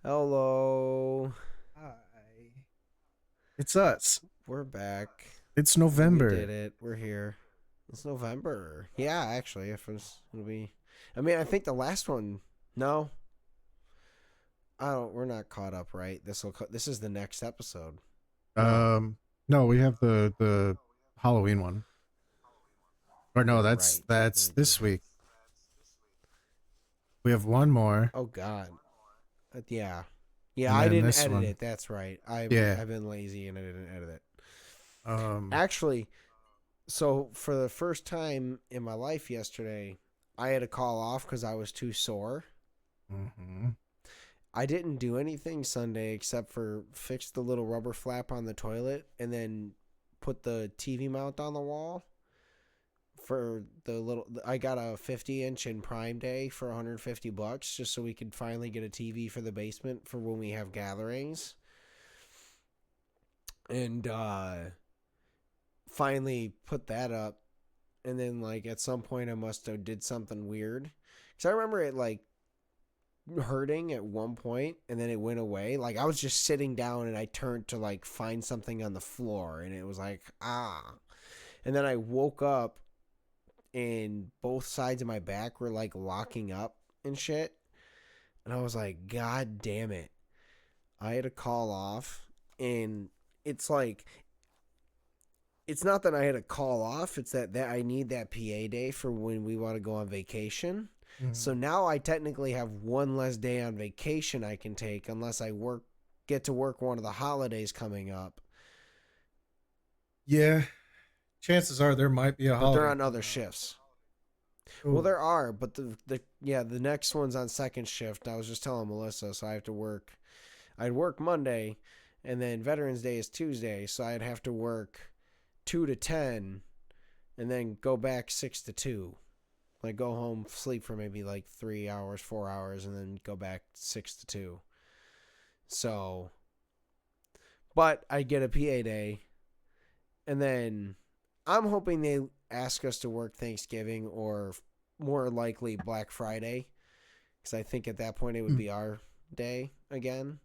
Hello. Hi. It's us. We're back. It's We did November. it. We're here. It's November. Yeah, actually, if it'll be. I mean, I think the last one. No, I don't. We're not caught up, right? This is the next episode. No. Um, no, we have the Halloween one. Or no, You're that's right. that's this week. We have one more, Oh God. Yeah. Yeah, and I then didn't this edit one. it. That's right. Yeah. I've been lazy and I didn't edit it. Um. Actually, so for the first time in my life yesterday, I had to call off because I was too sore. Mhm. I didn't do anything Sunday except for fix the little rubber flap on the toilet and then put the TV mount on the wall for the little. I got a 50-inch in Prime Day for 150 bucks just so we could finally get a TV for the basement for when we have gatherings. And finally put that up, and then like at some point I must have did something weird cuz I remember it like hurting at one point and then it went away. Like I was just sitting down and I turned to like find something on the floor and it was like ah. And then I woke up and both sides of my back were like locking up and shit. And I was like, God damn it. I had to call off and it's like it's not that I had to call off, it's that I need that PA day for when we want to go on vacation. So Mhm. now I technically have one less day on vacation I can take unless I get to work one of the holidays coming up. Yeah. Chances are there might be a But they're holiday on other coming up. shifts. Well, Oh. there are, but the next one's on second shift. I was just telling Melissa, so I have to work. I'd work Monday, and then Veterans Day is Tuesday, so I'd have to work 2 to 10, and then go back 6 to 2. Like go home, sleep for maybe like 3 hours, 4 hours, and then go back 6 to 2. So, but I get a PA day, and then I'm hoping they ask us to work Thanksgiving or more likely Black Friday, because I think at that point it would Mm. be our day again.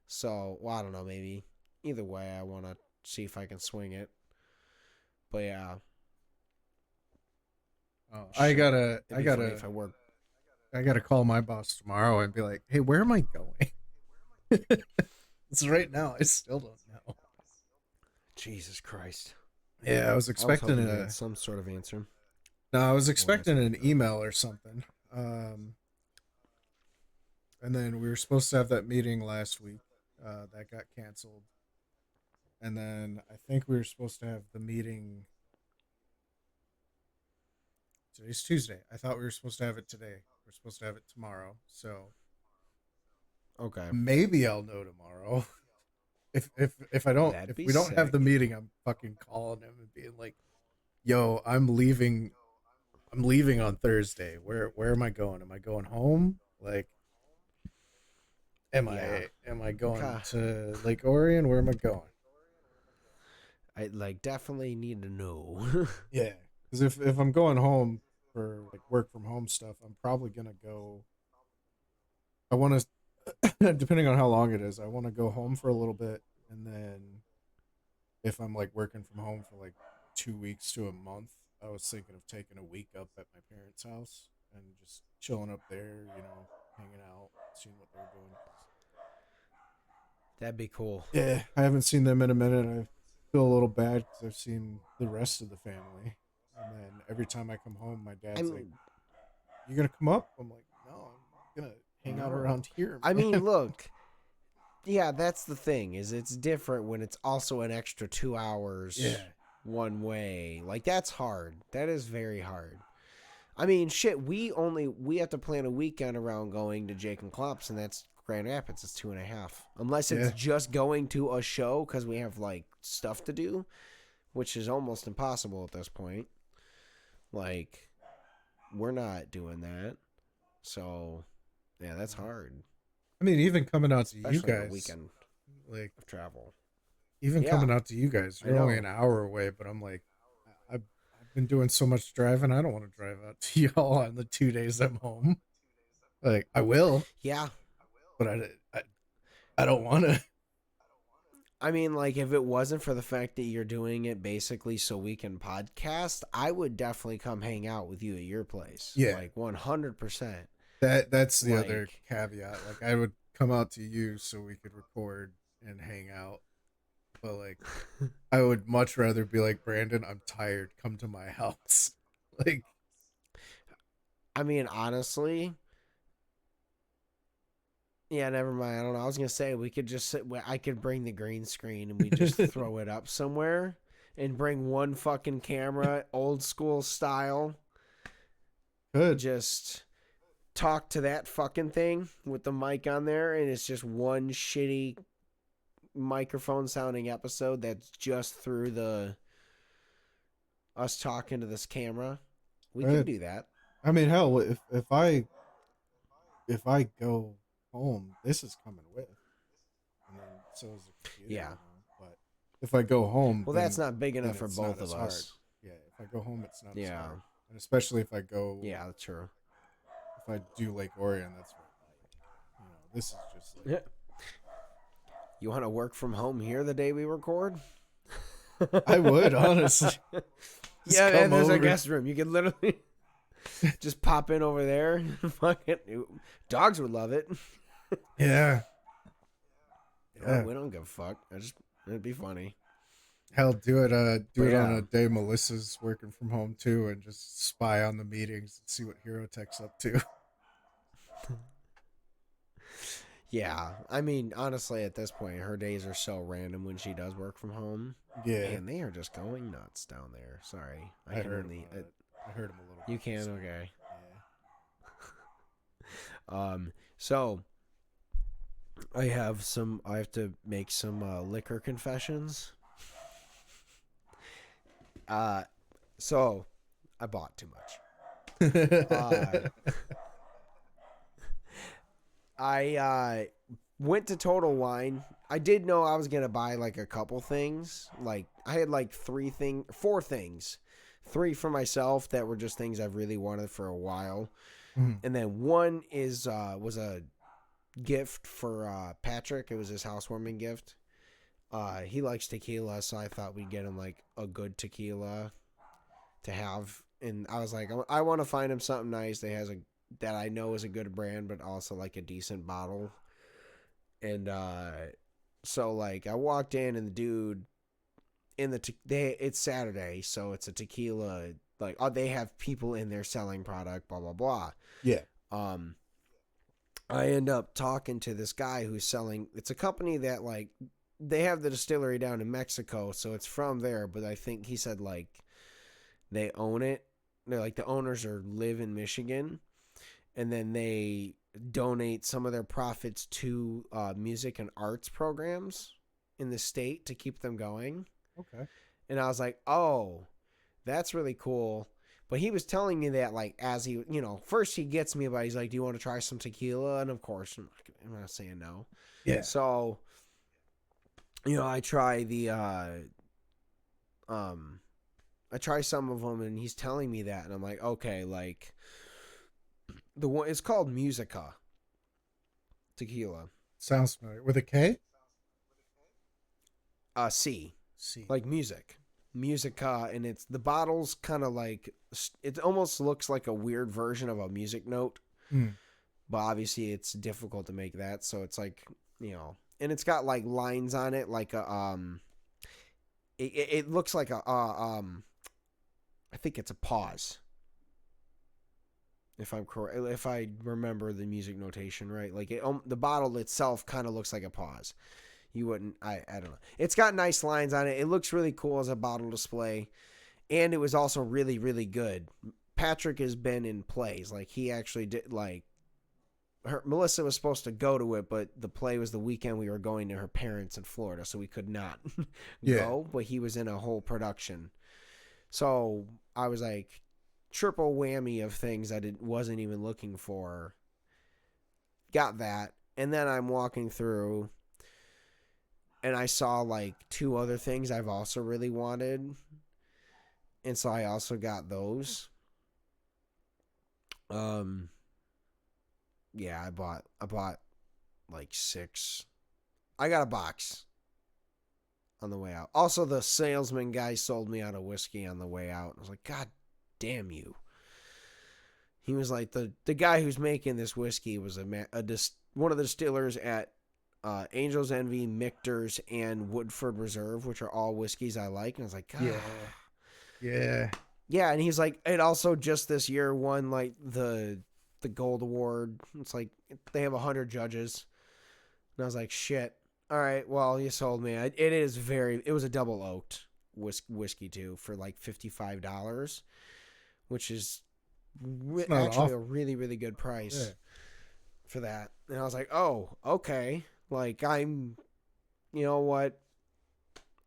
So, well, I don't know, maybe. Either way, I want to see if I can swing it. But yeah, Oh, I shit. gotta It'd I be funny gotta if I work. I gotta call my boss tomorrow and be like, hey, where am I going? It's right now. I still don't know. Jesus Christ. Yeah, I was I was expecting hoping we had a some sort of answer. No, I was What was expecting it? an email or something. And then we were supposed to have that meeting last week. That got canceled. And then I think we were supposed to have the meeting. Today's Tuesday. I thought we were supposed to have it today. We're supposed to have it tomorrow. So Okay. maybe I'll know tomorrow. If I don't That'd if be we don't have the sick. meeting, I'm fucking calling him and being like, "Yo, I'm leaving. I'm leaving on Thursday. Where am I going? Am I going home? Like, Yeah. am I going Okay. to Lake Orion? Where am I going? I like definitely need to know. Yeah, because if I'm going home for like work from home stuff, I'm probably gonna go. I want to, depending on how long it is, I want to go home for a little bit, and then if I'm like working from home for like 2 weeks to a month, I was thinking of taking a week up at my parents' house and just chilling up there, hanging out, seeing what they're doing. That'd be cool. Yeah, I haven't seen them in a minute. I feel a little bad because I've seen the rest of the family, and then every time I come home, my dad's like, I'm "You gonna come up?" I'm like, "No, I'm gonna hang out no. around here, I man." mean, look. Yeah, that's the thing. Is it's different when it's also an extra 2 hours Yeah, one way. Like that's hard. That is very hard. I mean, shit. We have to plan a weekend around going to Jake and Klopp's, and that's Grand Rapids. It's 2.5. Unless it's yeah. just going to a show because we have like stuff to do, which is almost impossible at this point. Like we're not doing that. So yeah, that's hard, I mean, even coming out to you especially on a guys, weekend like of travel. even Yeah, coming out to you guys, I you're only know. an hour away, but I'm like, I've been doing so much driving. I don't want to drive out to y'all on the 2 days I'm home. Like, I will. Yeah, but I don't want to. I mean, like, if it wasn't for the fact that you're doing it basically so we can podcast, I would definitely come hang out with you at your place. Yeah, Like, 100%. that's the other Like, caveat. Like, I would come out to you so we could record and hang out, but like, I would much rather be like, Brandon, I'm tired. Come to my house. Like, I mean, honestly, yeah, never mind. I don't know. I was going to say, we could just sit, I could bring the green screen and we just throw it up somewhere and bring one fucking camera, old school style. good. Just talk to that fucking thing with the mic on there, and it's just one shitty microphone sounding episode that's just through the us talking to this camera. We could Good. do that. I mean, hell, if I go home, this is coming with, and then so is the computer. Yeah. You know? But if I go home, Well, that's not big enough for it's both not as of hard. us. Yeah, if I go home, it's not as Yeah. hard, and especially if I go, Yeah, that's true. if I do Lake Orion, that's what, you know, this is just like, Yeah. You want to work from home here the day we record? I would honestly. Just Yeah, man, come there's a over. guest room. You could literally just pop in over there. Fucking dogs would love it. Yeah, Oh, yeah. we don't give a fuck. It'd be funny. Hell, do it. Do But it on yeah. a day Melissa's working from home too, and just spy on the meetings and see what Hero Tech's up to. Yeah, I mean, honestly, at this point, her days are so random when she does work from home. Yeah, Man, they are just going nuts down there. Sorry, I heard him. I heard him a little. You bit, can, so, okay. Yeah. So I have to make some liquor confessions. So I bought too much. I went to Total Wine. I did know I was gonna buy like a couple things. Like I had like four things, three for myself that were just things I've really wanted for a while, and then one was a gift for Patrick. It was his housewarming gift. He likes tequila, so I thought we'd get him like a good tequila to have. And I was like, I want to find him something nice that I know is a good brand, but also like a decent bottle. And so like I walked in, and the dude it's Saturday, so it's a tequila. Like they have people in there selling product, blah blah blah. Yeah. I end up talking to this guy who's selling. It's a company that like they have the distillery down in Mexico, so it's from there. But I think he said like they own it. They're like the owners live in Michigan, and then they donate some of their profits to music and arts programs in the state to keep them going. Okay. And I was like, oh, that's really cool. But he was telling me that, like, as he, first he gets me about, he's like, do you want to try some tequila? And of course, I'm not saying no. Yeah. So, I try I try some of them, and he's telling me that, and I'm like, okay, like, the one, it's called Musica tequila. Sounds familiar. With a K? C. C. Like music. Musica, and it's the bottle's kind of like, it almost looks like a weird version of a music note, but obviously it's difficult to make that, so it's like, and it's got like lines on it, like a it looks like I think it's a pause, if I'm correct, if I remember the music notation right. Like the bottle itself kind of looks like a pause. You wouldn't, I don't know. It's got nice lines on it. It looks really cool as a bottle display. And it was also really, really good. Patrick has been in plays. Like, he actually did, like, Melissa was supposed to go to it, but the play was the weekend we were going to her parents in Florida, so we could not go. But he was in a whole production. So I was like, triple whammy of things I wasn't even looking for. Got that. And then I'm walking through, and I saw like two other things I've also really wanted. And so I also got those. Yeah, I bought like 6. I got a box on the way out. Also, the salesman guy sold me out of whiskey on the way out. I was like, God damn you. He was like, the guy who's making this whiskey was one of the distillers at Angel's Envy, Michter's, and Woodford Reserve, which are all whiskeys I like. And I was like, God. Yeah. Yeah, and he's like, it also just this year won like the gold award. It's like they have 100 judges. And I was like, shit. All right, well, you sold me. It was a double oaked whiskey too for like $55, which is actually a really, really good price for that. And I was like, oh, okay. Like you know what?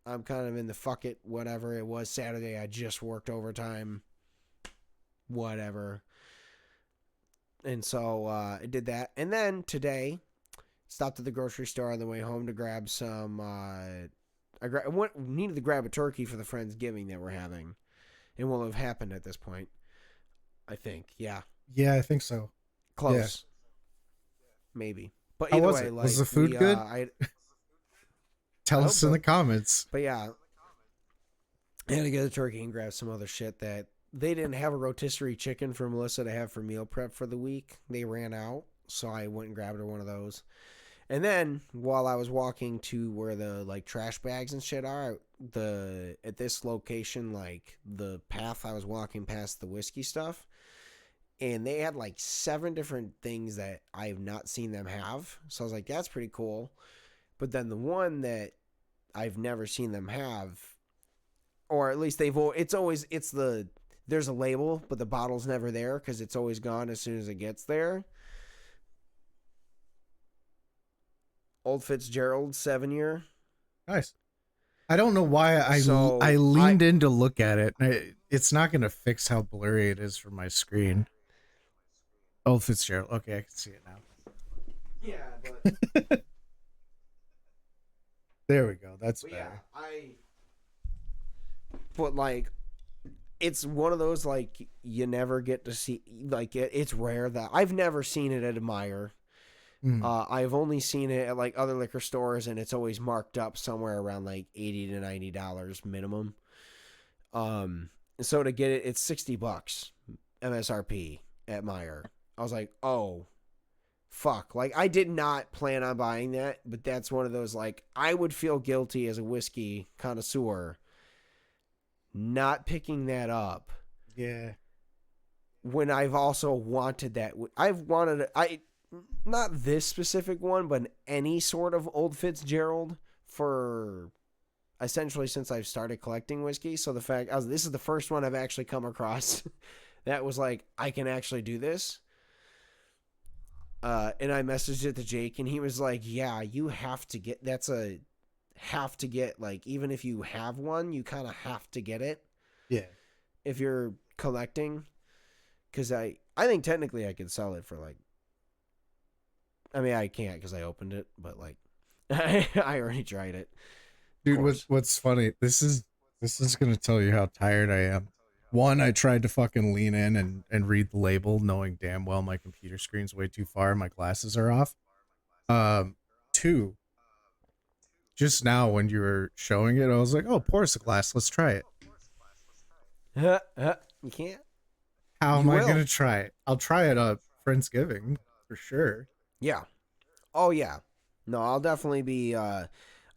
I'm kind of in the fuck it, whatever. It was Saturday. I just worked overtime. Whatever. And so I did that. And then today, stopped at the grocery store on the way home to grab some. I needed to grab a turkey for the Friendsgiving that we're having. And will have happened at this point. I think. Yeah. Yeah, I think so. Close. Yeah. Maybe. But how either was way, it? like, was the food good? Tell us in the comments. But yeah, I had to get a turkey and grab some other shit that they didn't have a rotisserie chicken for Melissa to have for meal prep for the week. They ran out, so I went and grabbed her one of those. And then while I was walking to where the like trash bags and shit are, at this location, like the path I was walking past the whiskey stuff, and they had like 7 different things that I have not seen them have. So I was like, that's pretty cool. But then the one that I've never seen them have, or at least there's a label, but the bottle's never there because it's always gone as soon as it gets there. Old Fitzgerald 7-year. Nice. I don't know why I leaned in to look at it. It's not going to fix how blurry it is from my screen. Old Fitzgerald. Okay, I can see it now. Yeah, but there we go. That's better. Yeah, but like, it's one of those like you never get to see. Like it's rare that I've never seen it at Meijer. I've only seen it at like other liquor stores, and it's always marked up somewhere around like $80 to $90 minimum. So to get it, it's $60 MSRP at Meijer. I was like, oh, fuck. Like, I did not plan on buying that, but that's one of those, like, I would feel guilty as a whiskey connoisseur not picking that up. Yeah. When I've also wanted that. Not this specific one, but any sort of Old Fitzgerald for essentially since I've started collecting whiskey. So the fact, this is the first one I've actually come across that was like, I can actually do this. And I messaged it to Jake, and he was like, yeah, you have to get, like, even if you have one, you kind of have to get it. Yeah. If you're collecting. Because I think technically I could sell it for, like, I mean, I can't because I opened it, but, like, I already tried it. Dude, what's funny, this is going to tell you how tired I am. One, I tried to fucking lean in and read the label, knowing damn well my computer screen's way too far and my glasses are off. 2, just now when you were showing it, I was like, oh, pour us a glass, let's try it. You can't? How am I going to try it? I'll try it at Friendsgiving, for sure. Yeah. Oh, yeah. No, I'll definitely be,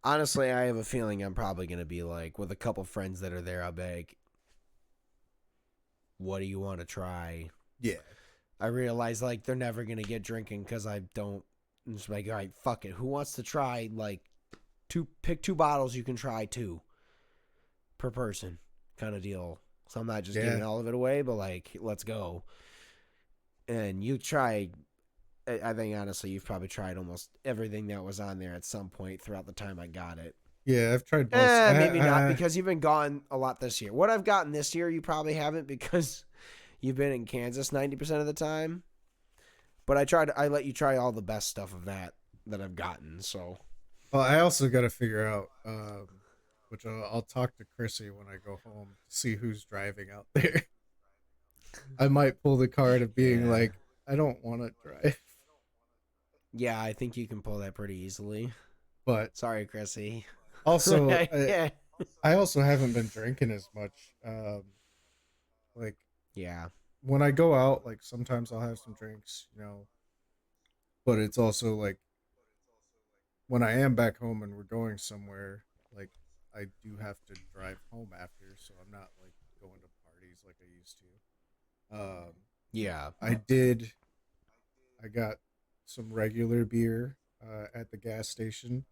honestly, I have a feeling I'm probably going to be, like, with a couple friends that are there, I'll be like, what do you want to try? Yeah. I realize, like, they're never going to get drinking because I don't. I'm just like, all right, fuck it. Who wants to try, like, pick 2 bottles you can try 2 per person kind of deal. So I'm not just giving all of it away, but, like, let's go. And you try, I think, honestly, you've probably tried almost everything that was on there at some point throughout the time I got it. Yeah, I've tried both. Maybe not, because you've been gone a lot this year. What I've gotten this year, you probably haven't because you've been in Kansas 90% of the time. But I let you try all the best stuff of that I've gotten. So, well, I also got to figure out, which I'll talk to Chrissy when I go home to see who's driving out there. I might pull the card of being like, I don't want to drive. Yeah, I think you can pull that pretty easily. But Sorry, Chrissy. also, Yeah. I also haven't been drinking as much. Like Yeah. when I go out, like sometimes I'll have some drinks, but it's also like when I am back home and we're going somewhere, like I do have to drive home after, so I'm not like going to parties like I used to. Yeah. I did. I got some regular beer at the gas station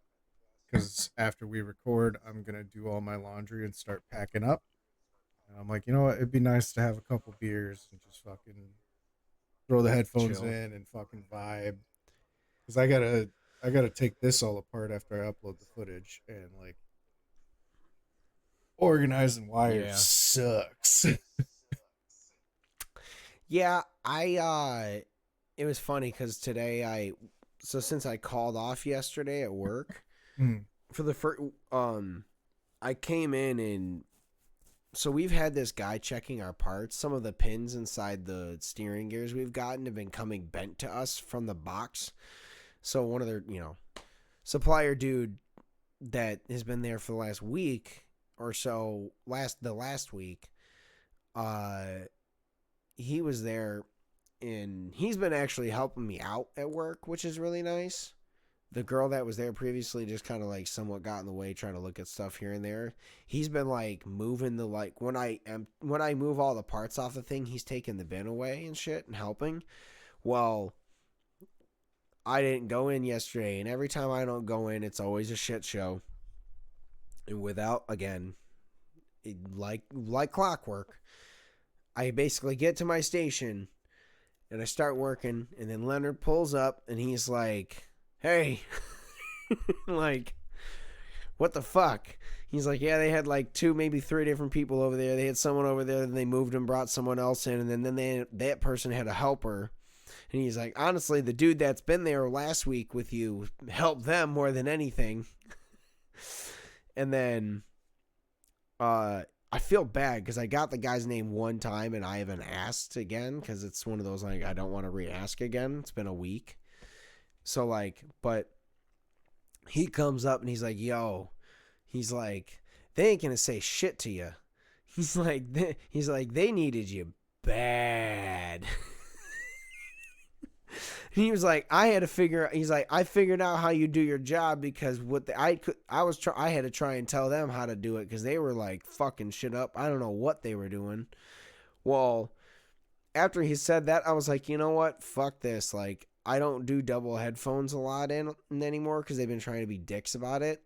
because after we record, I'm gonna do all my laundry and start packing up. And I'm like, you know what? It'd be nice to have a couple beers and just fucking throw the headphones Chill. in and fucking vibe. Because I gotta take this all apart after I upload the footage, and like organizing wires Yeah. sucks. Yeah, it was funny cuz today since I called off yesterday at work Mm, for the first I came in and so we've had this guy checking our parts. Some of the pins inside the steering gears we've gotten have been coming bent to us from the box. So one of their, supplier dude that has been there for the last week or so, last week, uh he was there and he's been actually helping me out at work, which is really nice. The girl that was there previously just kind of like somewhat got in the way trying to look at stuff here and there. He's been like moving the like when I move all the parts off the thing, he's taking the bin away and shit and helping. Well, I didn't go in yesterday, and every time I don't go in, it's always a shit show. And without again, like clockwork, I basically get to my station and I start working, and then Leonard pulls up and he's like, "Hey," like, "What the fuck?" He's like, "Yeah, they had like two, maybe three different people over there. They had someone over there, then they moved and brought someone else in, and that person had a helper." And he's like, "Honestly, the dude that's been there last week with you helped them more than anything." And then I feel bad because I got the guy's name one time and I haven't asked again because it's one of those like I don't want to re-ask again. It's been a week. So like, but he comes up and he's like, "Yo," he's like, "They ain't gonna say shit to you." He's like, "They needed you bad." He was like, I had to figure. He's like, I figured out how you do your job because I had to try and tell them how to do it because they were like fucking shit up. I don't know what they were doing. Well, after he said that, I was like, you know what? Fuck this. Like, I don't do double headphones a lot in anymore because they've been trying to be dicks about it.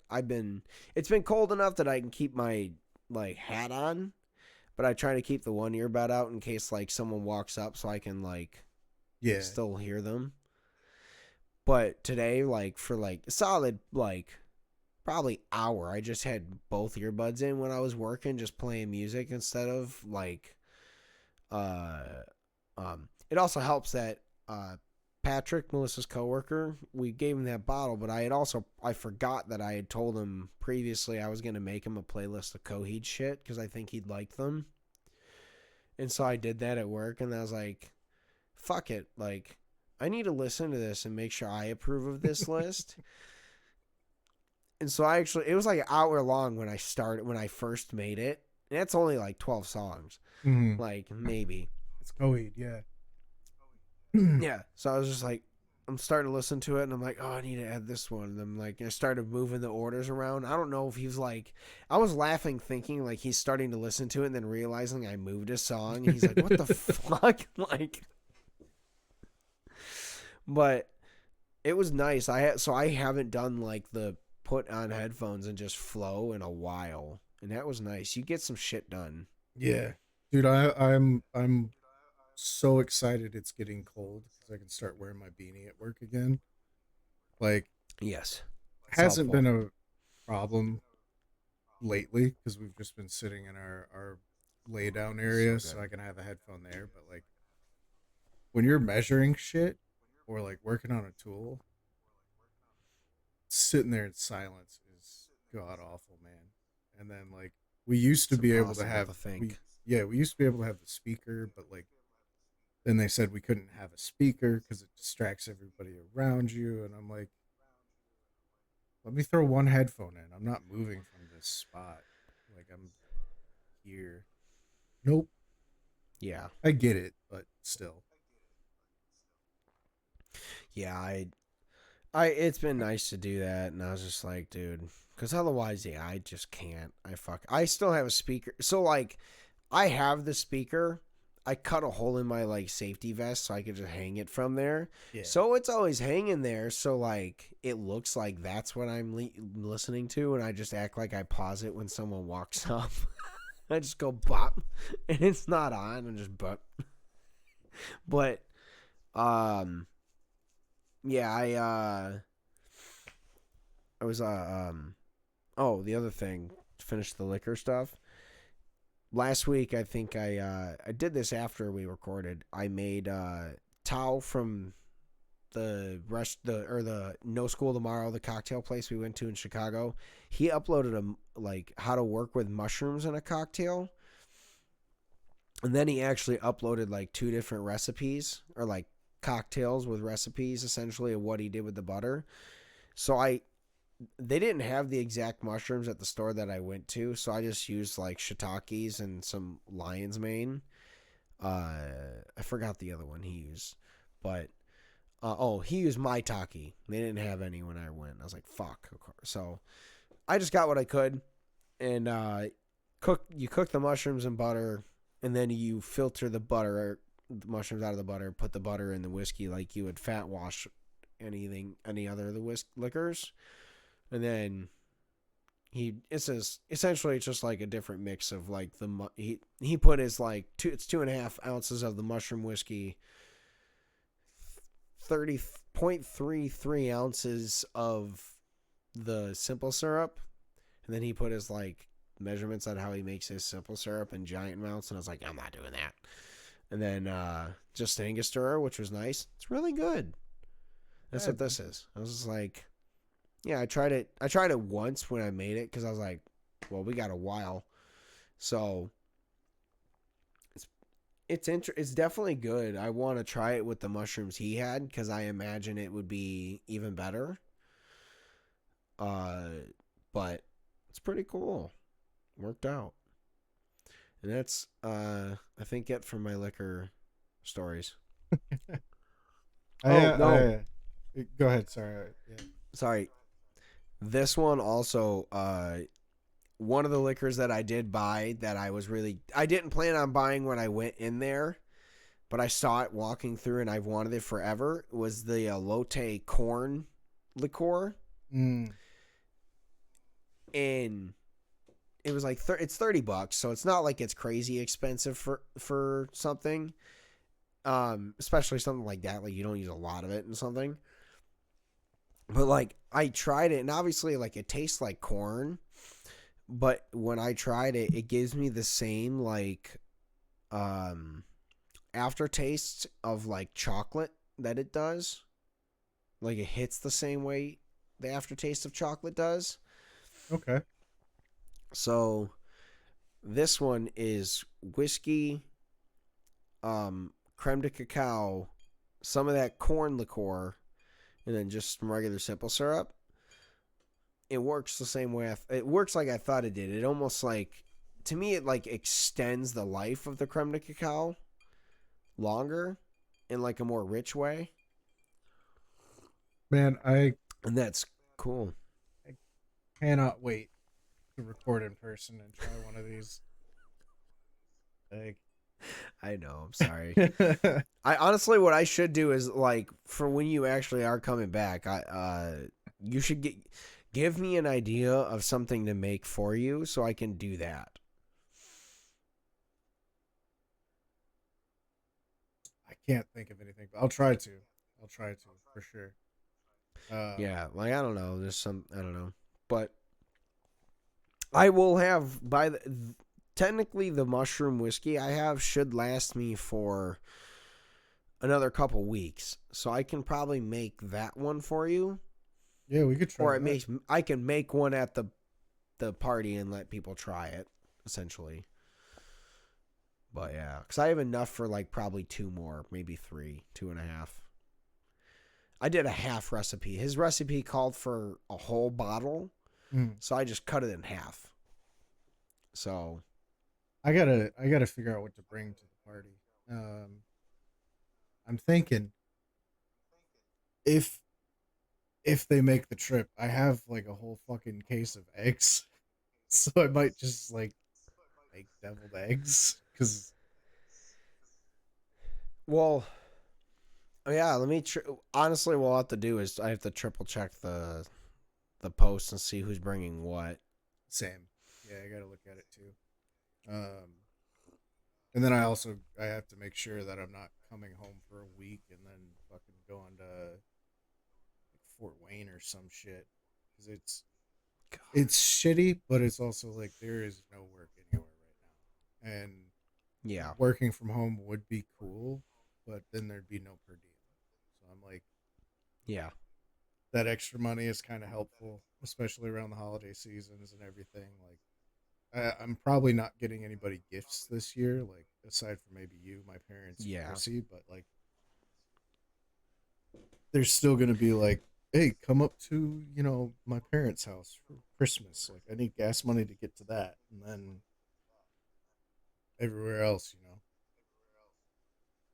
It's been cold enough that I can keep my like hat on, but I try to keep the one earbud out in case like someone walks up so I can like yeah, still hear them. But today, like for like a solid like probably hour, I just had both earbuds in when I was working, just playing music instead of like uh it also helps that Patrick, Melissa's coworker, we gave him that bottle, but I forgot that I had told him previously I was gonna make him a playlist of Coheed shit because I think he'd like them, and so I did that at work, and I was like, fuck it, like I need to listen to this and make sure I approve of this list. And so it was like an hour long when I first made it. And that's only like 12 songs, mm, like maybe. it's Coheed, yeah. Yeah. So I was just like, I'm starting to listen to it and I'm like, oh, I need to add this one. And I'm like, I started moving the orders around. I don't know if he was like, I was laughing thinking like he's starting to listen to it and then realizing I moved a song. And he's like, what the fuck? Like, but it was nice. I haven't done like the put on headphones and just flow in a while, and that was nice. You get some shit done. Yeah, dude, I'm so excited it's getting cold because I can start wearing my beanie at work again. Like, Yes, it's hasn't helpful. been a problem lately because we've just been sitting in our lay down So area, so good. I can have a headphone there. But like when you're measuring shit or like working on a tool, sitting there in silence is god awful, man. And then like we used to It's be able to impossible have to we think. yeah we used to be able to have the speaker, but like then they said we couldn't have a speaker because it distracts everybody around you. And I'm like, let me throw one headphone in. I'm not moving from this spot. Like, I'm here. Nope. Yeah. I get it, but still. Yeah, it's been nice to do that, and I was just like, dude, because otherwise, yeah, I just can't. I still have a speaker, so like, I have the speaker. I cut a hole in my like safety vest so I could just hang it from there. Yeah. So it's always hanging there. So like, it looks like that's what I'm listening to, and I just act like I pause it when someone walks up. I just go bop, and it's not on, and just bop. But, yeah, I was oh, the other thing, to finish the liquor stuff. Last week I think I did this after we recorded. I made Tao from the No School Tomorrow, the cocktail place we went to in Chicago. He uploaded like how to work with mushrooms in a cocktail. And then he actually uploaded like 2 different recipes, or like cocktails with recipes essentially of what he did with the butter. So they didn't have the exact mushrooms at the store that I went to, so I just used like shiitakes and some lion's mane. I forgot the other one he used, but he used maitake. They didn't have any when I went. I was like, fuck. So I just got what I could, and you cook the mushrooms in butter, and then you filter the mushrooms out of the butter, put the butter in the whiskey like you would fat wash any other of the liquors. And then essentially it's just like a different mix of like he put his like 2.5 ounces of the mushroom whiskey, 30.33 ounces of the simple syrup, and then he put his like measurements on how he makes his simple syrup in giant amounts, and I was like, I'm not doing that. And then just Angostura, which was nice. It's really good. That's what this is. I was just like, yeah, I tried it once when I made it because I was like, well, we got a while. So it's definitely good. I want to try it with the mushrooms he had because I imagine it would be even better. But it's pretty cool. Worked out. And that's I think it for my liquor stories. No. Go ahead. Sorry. Yeah. Sorry. This one also, one of the liquors that I did buy that I didn't plan on buying when I went in there, but I saw it walking through and I've wanted it forever, was the Lotte corn liqueur. Mm. And it was like, it's $30, so it's not like it's crazy expensive for something. Especially something like that, like you don't use a lot of it and something. But like I tried it, and obviously like it tastes like corn, but when I tried it, it gives me the same like aftertaste of like chocolate that it does. Like it hits the same way the aftertaste of chocolate does. Okay. So this one is whiskey, creme de cacao, some of that corn liqueur, and then just some regular simple syrup. It works the same way. It works like I thought it did. It almost like, to me, it like extends the life of the creme de cacao longer in like a more rich way. Man, and that's cool. I cannot wait to record in person and try one of these. Like, I know. I'm sorry. I honestly, what I should do is like for when you actually are coming back, you should give me an idea of something to make for you so I can do that. I can't think of anything, but I'll try to for sure. Yeah, like I don't know. I don't know, but I will have technically the mushroom whiskey I have should last me for another couple weeks, so I can probably make that one for you. Yeah, we could try. Or I can make one at the party and let people try it, essentially. But yeah, because I have enough for like probably two more, maybe three, two and a half. I did a half recipe. His recipe called for a whole bottle, Mm. so I just cut it in half. So I gotta figure out what to bring to the party. I'm thinking if if they make the trip, I have like a whole fucking case of eggs, so I might just like make deviled eggs because well, yeah. Honestly, what I'll have to do is I have to triple check the post and see who's bringing what. same. Yeah, I gotta look at it too. And then I have to make sure that I'm not coming home for a week and then fucking going to like Fort Wayne or some shit because it's shitty, but it's also like there is no work anywhere right now, and Yeah, working from home would be cool, but then there'd be no per diem. So I'm like, yeah, that extra money is kind of helpful, especially around the holiday seasons and everything. Like, I'm probably not getting anybody gifts this year, like aside from maybe you, my parents, and yeah, Chrissy. But like, there's still gonna be like, hey, come up to my parents' house for Christmas. Like, I need gas money to get to that, and then everywhere else.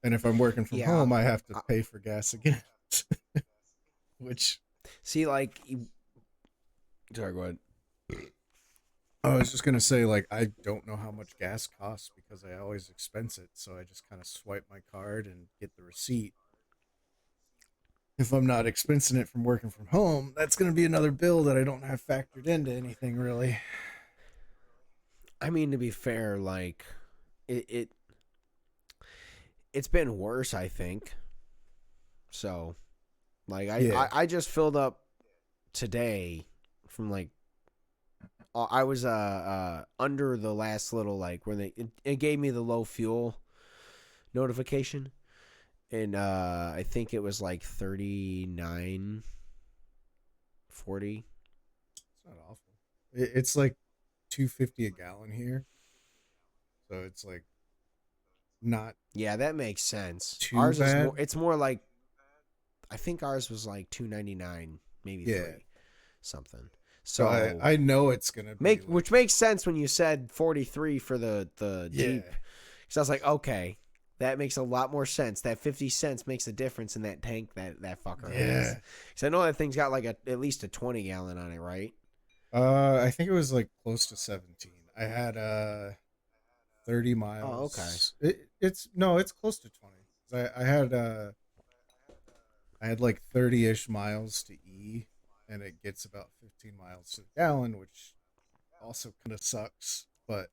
And if I'm working from yeah. home, I have to I, pay for gas again, which see, like, sorry, go ahead. I was just gonna say, like, I don't know how much gas costs because I always expense it, so I just kind of swipe my card and get the receipt. If I'm not expensing it from working from home, that's gonna be another bill that I don't have factored into anything really. I mean, to be fair, like, it it's been worse, I think. So, like, Yeah, I just filled up today from like I was under the last little like when it gave me the low fuel notification, and I think it was like 39.40. it's not awful. It's like 250 a gallon here, so it's like not Yeah, that makes sense. too Ours is more. bad. It's more like I think ours was like 2.99, maybe Yeah, three something. so So I know it's gonna be like, which makes sense when you said 43 for the yeah, Jeep. Because I was like, okay, that makes a lot more sense. That 50 cents makes a difference in that tank that fucker has. yeah. Because I know that thing's got like at least a 20 gallon on it, right? I think it was like close to 17. I had 30 Oh, okay. miles. It's no, it's close to 20. 'Cause I had like 30-ish miles to E, and it gets about 15 miles to the gallon, which also kind of sucks. But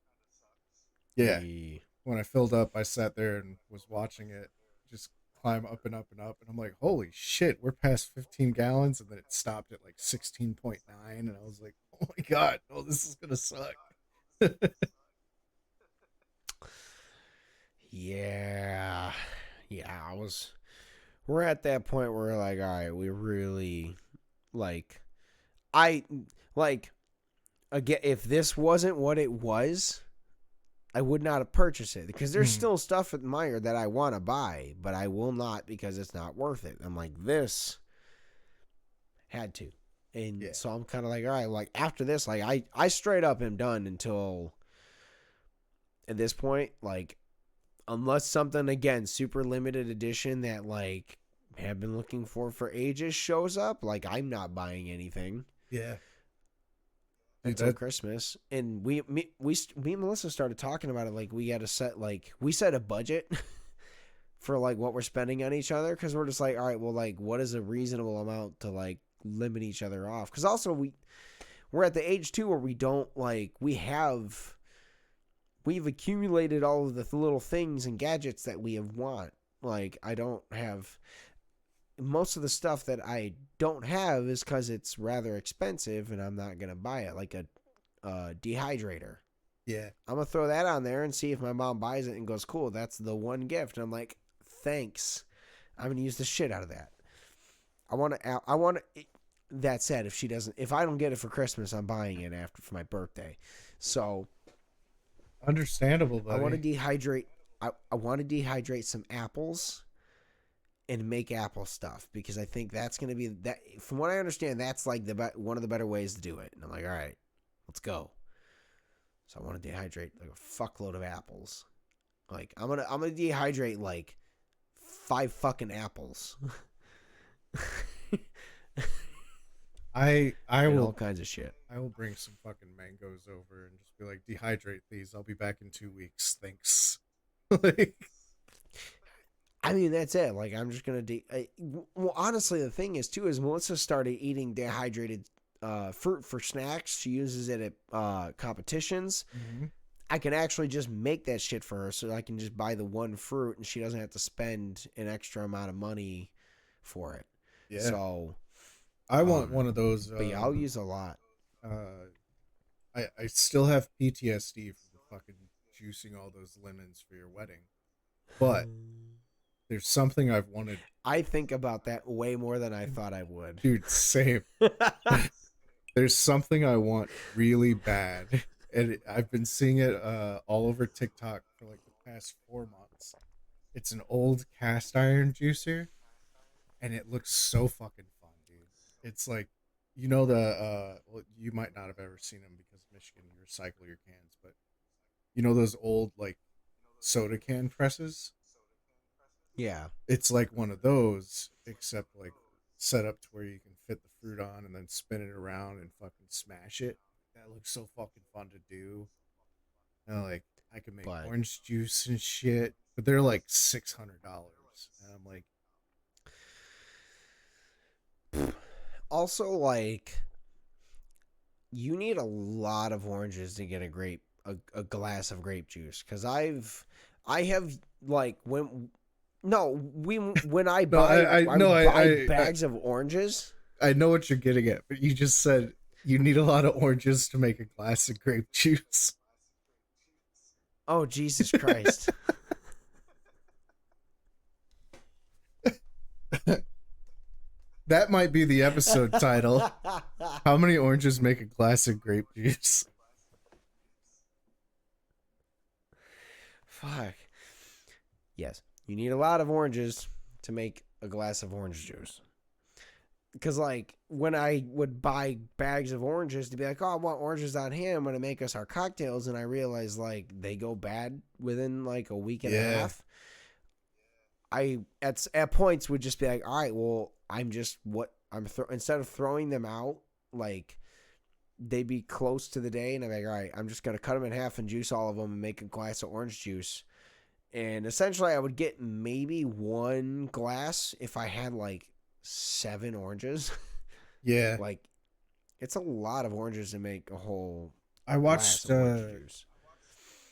yeah, Yeah. when I filled up, I sat there and was watching it just climb up and up and up, and I'm like, holy shit, we're past 15 gallons, and then it stopped at like 16.9, and I was like, oh my god, oh, this is gonna suck. Yeah. Yeah, we're at that point where we're like, all right, we really like I like again if this wasn't what it was, I would not have purchased it because there's Mm, still stuff at Meyer that I want to buy, but I will not because it's not worth it. I'm like, this had to. And yeah, so I'm kind of like, all right, like after this, like I straight up am done until at this point, like unless something again super limited edition that like have been looking for ages shows up, like I'm not buying anything yeah. Dude, until that Christmas. And me and Melissa started talking about it. Like we had to set we set a budget for like what we're spending on each other because we're just like, all right, well, like what is a reasonable amount to like limit each other off? Because also we're at the age too where we don't like we've accumulated all of the little things and gadgets that we have want. Like I don't have most of the stuff that I don't have is because it's rather expensive and I'm not gonna buy it. Like a dehydrator. yeah. I'm gonna throw that on there and see if my mom buys it and goes, "Cool, that's the one gift." And I'm like, "Thanks, I'm gonna use the shit out of that." I want to. I want to. That said, if I don't get it for Christmas, I'm buying it after for my birthday. So Understandable, I want to buddy. dehydrate. I want to dehydrate some apples and make apple stuff because I think that's going to be that. From what I understand, that's like one of the better ways to do it. And I'm like, all right, let's go. So I want to dehydrate like a fuckload of apples. Like I'm gonna dehydrate like 5 fucking apples. I And all will kinds of shit. I will bring some fucking mangoes over and just be like, dehydrate these. I'll be back in 2 weeks. Thanks. Like, I mean, that's it. Like, I'm just gonna well, honestly, the thing is too is Melissa started eating dehydrated fruit for snacks. She uses it at competitions. mhm. I can actually just make that shit for her, so I can just buy the one fruit, and she doesn't have to spend an extra amount of money for it. Yeah, So, I want one of those. but yeah, I'll use a lot. Uh, I still have PTSD from fucking juicing all those lemons for your wedding, but there's something I've wanted, I think about that way more than I thought I would. dude. Same. There's something I want really bad, and I've been seeing it all over TikTok for like the past 4 months. It's an old cast iron juicer, and it looks so fucking fun, dude. It's like, the well, you might not have ever seen them because Michigan, you recycle your cans, but those old like soda can presses. Yeah. It's like one of those, except like set up to where you can fit the fruit on and then spin it around and fucking smash it. That looks so fucking fun to do. And like I can make But orange juice and shit, but they're like $600, and I'm like, also, like, you need a lot of oranges to get a glass of grape juice. Because I have like when I no, buy I no, buy bags of oranges. I know what you're getting at, but you just said you need a lot of oranges to make a glass of grape juice. Oh, Jesus Christ. That might be the episode title. How many oranges make a glass of grape juice? Fuck. Yes, you need a lot of oranges to make a glass of orange juice. Because, like, when I would buy bags of oranges to be like, oh, I want oranges on hand, I'm going to make us our cocktails. And I realized, like, they go bad within, like, a week and a half. I, at points, would just be like, all right, well, instead of throwing them out, like, they'd be close to the day. And I'm like, all right, I'm just going to cut them in half and juice all of them and make a glass of orange juice. And essentially, I would get maybe one glass if I had, like, 7 oranges. Yeah. Like, it's a lot of oranges to make a whole I watched glass of orange juice.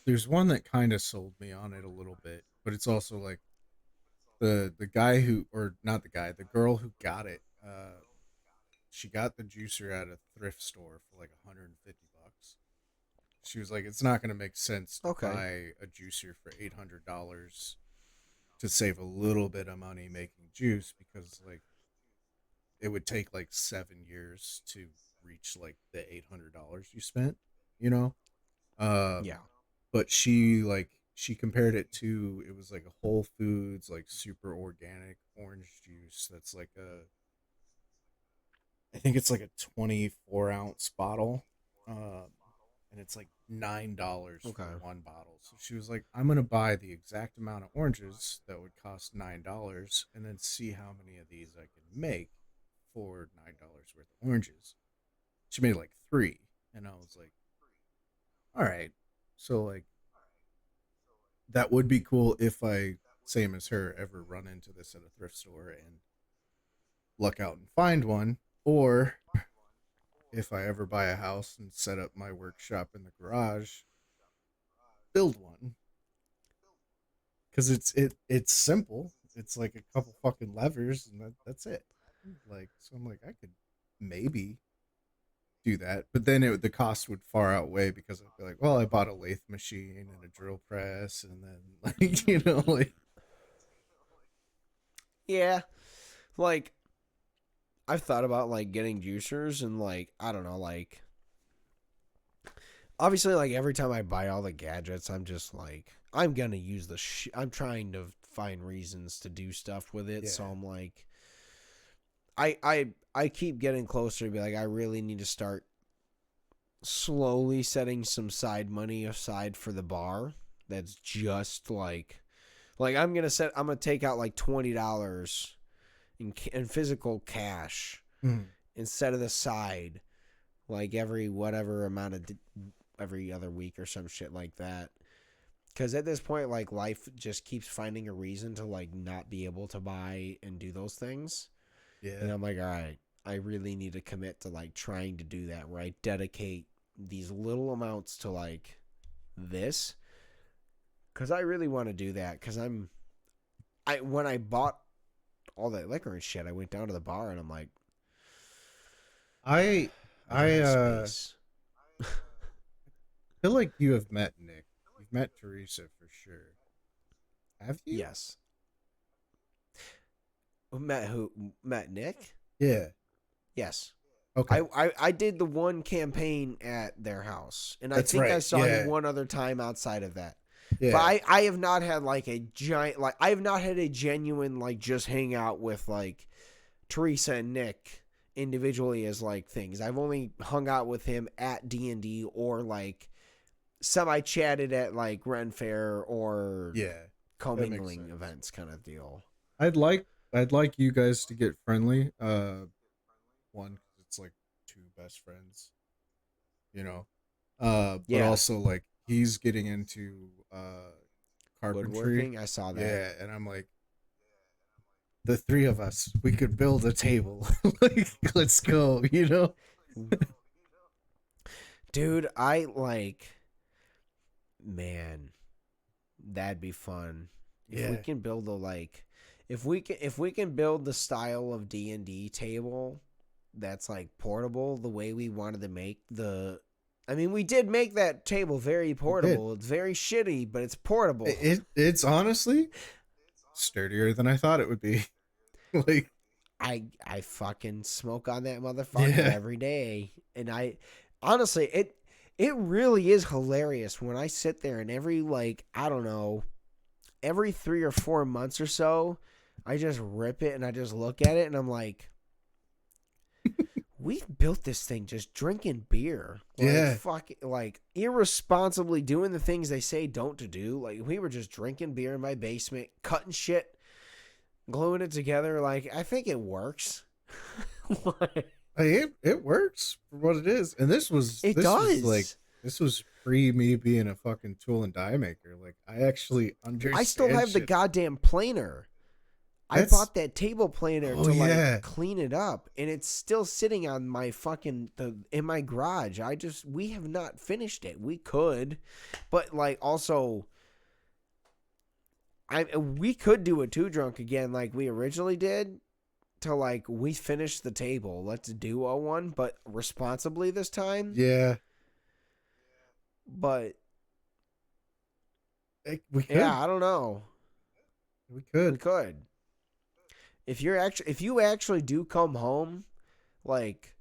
There's one that kind of sold me on it a little bit, but it's also like the guy who, or not the guy, the girl who got it, she got the juicer at a thrift store for like $150. She was like, it's not going to make sense to buy a juicer for $800 to save a little bit of money making juice, because like it would take like 7 years to reach like the $800 you spent, you know? Yeah. But she compared it to, it was like a Whole Foods, like super organic orange juice that's like I think it's like a 24-ounce bottle. And it's like $9 for one bottle. So she was like, I'm gonna buy the exact amount of oranges that would cost $9 and then see how many of these I can make for $9 worth of oranges. She made like 3, and I was like, all right. So like that would be cool if I, same as her, ever run into this at a thrift store and luck out and find one, or if I ever buy a house and set up my workshop in the garage, build one. Because it's simple. It's like a couple fucking levers, and that's it. Like, so I'm like, I could maybe do that, but then the cost would far outweigh, because I'd be like, well, I bought a lathe machine and a drill press, and then like like. Yeah. Like, I've thought about like getting juicers and like, I don't know, like obviously, like every time I buy all the gadgets, I'm just like, I'm gonna use I'm trying to find reasons to do stuff with it. Yeah. So I'm like, I keep getting closer to be like, I really need to start slowly setting some side money aside for the bar. That's just like I'm gonna take out like $20 in physical cash Mhm. instead of the side, like every whatever amount of every other week or some shit like that. Because at this point, like life just keeps finding a reason to like not be able to buy and do those things, and Yeah. I'm like, all right, I really need to commit to like trying to do that, where I dedicate these little amounts to like this, because I really want to do that. Because when I bought all that liquor and shit, I went down to the bar and I'm like, I I don't I have space. feel like you have met Nick. You've met Teresa for sure. Have you? Yes. Who? Met Nick? Yeah. Yes. Okay. I did the one campaign at their house, and I That's think I right. saw you Yeah. one other time outside of that. But Yeah. I have not had like a giant, like I have not had a genuine like just hang out with like Teresa and Nick individually as like things. I've only hung out with him at D&D or like semi chatted at like Ren Fair or Yeah. That makes commingling sense. events kind of deal. I'd like I'd like you guys to get friendly. One, 'cause it's like two best friends, you know. But Yeah, also like he's getting into carpentry. woodworking. I saw that. Yeah, and I'm like, the three of us, we could build a table. Like, let's go, you know? Dude, I like, man, that'd be fun. If we Yeah. can build a like if we can build the style of D&D table that's like portable the way we wanted to make the I mean, we did make that table very We did. portable. It's very shitty, but it's portable. It's honestly sturdier than I thought it would be. Like, I fucking smoke on that motherfucker yeah. every day. And I honestly it really is hilarious when I sit there and every like, I don't know, every 3 or 4 months or so, I just rip it and I just look at it and I'm like, we built this thing just drinking beer. Like, Yeah. fuck, like, irresponsibly doing the things they say don't to do. Like, we were just drinking beer in my basement, cutting shit, gluing it together. Like, I think it works. It works for what it is. And It this was does. like this was pre me being a fucking tool and die maker. Like, I actually understand. I still have the shit. goddamn planer. I That's- bought that table planer Oh, to like yeah. clean it up, and it's still sitting on my in my garage. We have not finished it. We could, but like also, we could do a two drunk again like we originally did. To like we finished the table. Let's do a one, but responsibly this time. Yeah. But We could. yeah, I don't know. We We could. could. If you actually do come home, like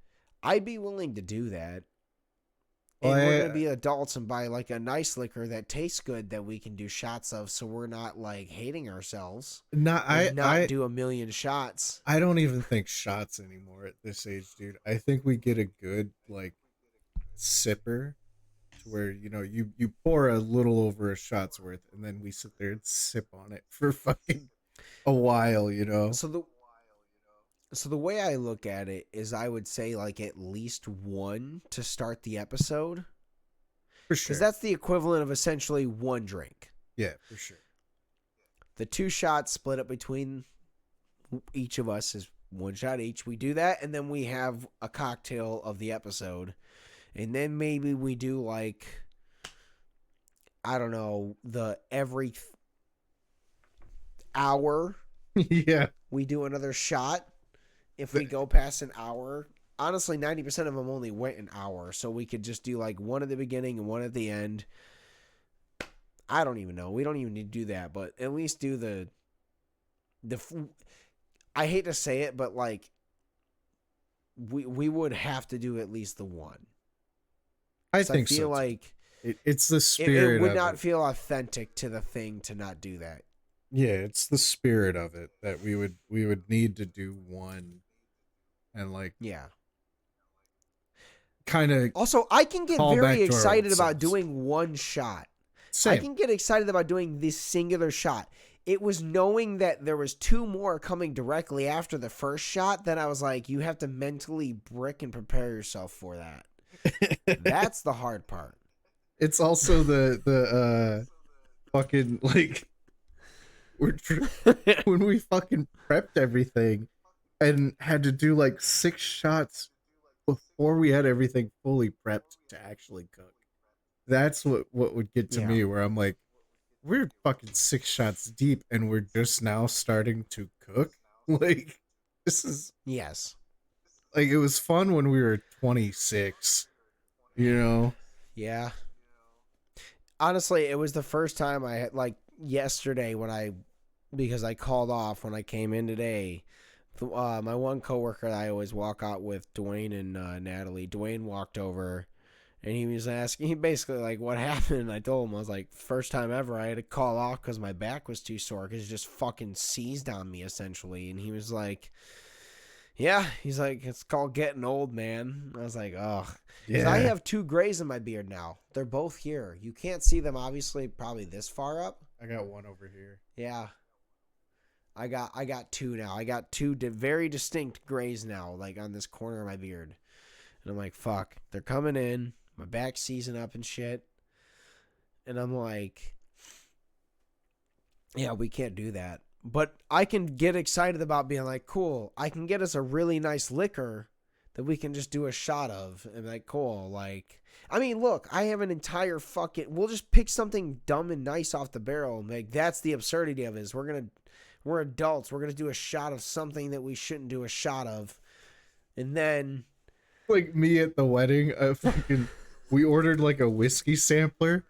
I'd be willing to do that. And Well, we're gonna be adults and buy like a nice liquor that tastes good that we can do shots of, so we're not like hating ourselves. Not And do a million shots. I don't even think shots anymore at this age, dude. I think we get a good like sipper to where you pour a little over a shot's worth and then we sit there and sip on it for fucking a while, you know. So the way I look at it is, I would say like at least one to start the episode, For sure. because that's the equivalent of essentially one drink. Yeah, for sure. The 2 shots split up between each of us is 1 shot each. We do that, and then we have a cocktail of the episode. And then maybe we do like, I don't know, every hour Yeah. we do another shot. If we go past an hour, honestly, 90% of them only went an hour. So we could just do like one at the beginning and one at the end. I don't even know. We don't even need to do that, but at least do I hate to say it, but like we would have to do at least the one. I 'Cause I think so feel too. like It's the it spirit would of not it. feel authentic to the thing to not do that. Yeah, it's the spirit of it that we would need to do one and like Yeah. kind of Also, I can get call very back to our old excited about selves. doing one shot. I Same. can get excited about doing this singular shot. It was knowing that there was two more coming directly after the first shot that I was like, you have to mentally brick and prepare yourself for that. That's the hard part. It's also the fucking like we're when we fucking prepped everything and had to do like 6 shots before we had everything fully prepped to actually cook. That's what would get to Yeah. me where I'm like, we're fucking 6 shots deep and we're just now starting to cook. Like this is Yes. like it was fun when we were 26, you know. Yeah. Honestly, it was the first time I had, like, yesterday because I called off when I came in today. My one coworker that I always walk out with, Dwayne and Natalie. Dwayne walked over and he was asking, he basically like, what happened? I told him, I was like, first time ever I had to call off because my back was too sore because it just fucking seized on me essentially. And he was like, yeah, he's like, it's called getting old, man. I was like, oh, because I Yeah. have 2 grays in my beard now. They're both here. You can't see them, obviously, probably this far up. I got one over here. Yeah, I got 2 now. I got 2 very distinct grays now, like on this corner of my beard. And I'm like, fuck, they're coming in. My back's seizing up and shit. And I'm like, yeah, we can't do that. But I can get excited about being like, cool, I can get us a really nice liquor that we can just do a shot of. And like, cool. Like, I mean, look, I have an entire fucking, we'll just pick something dumb and nice off the barrel. Like, that's the absurdity of it is we're adults. We're going to do a shot of something that we shouldn't do a shot of. And then, Like me at the wedding, we ordered like a whiskey sampler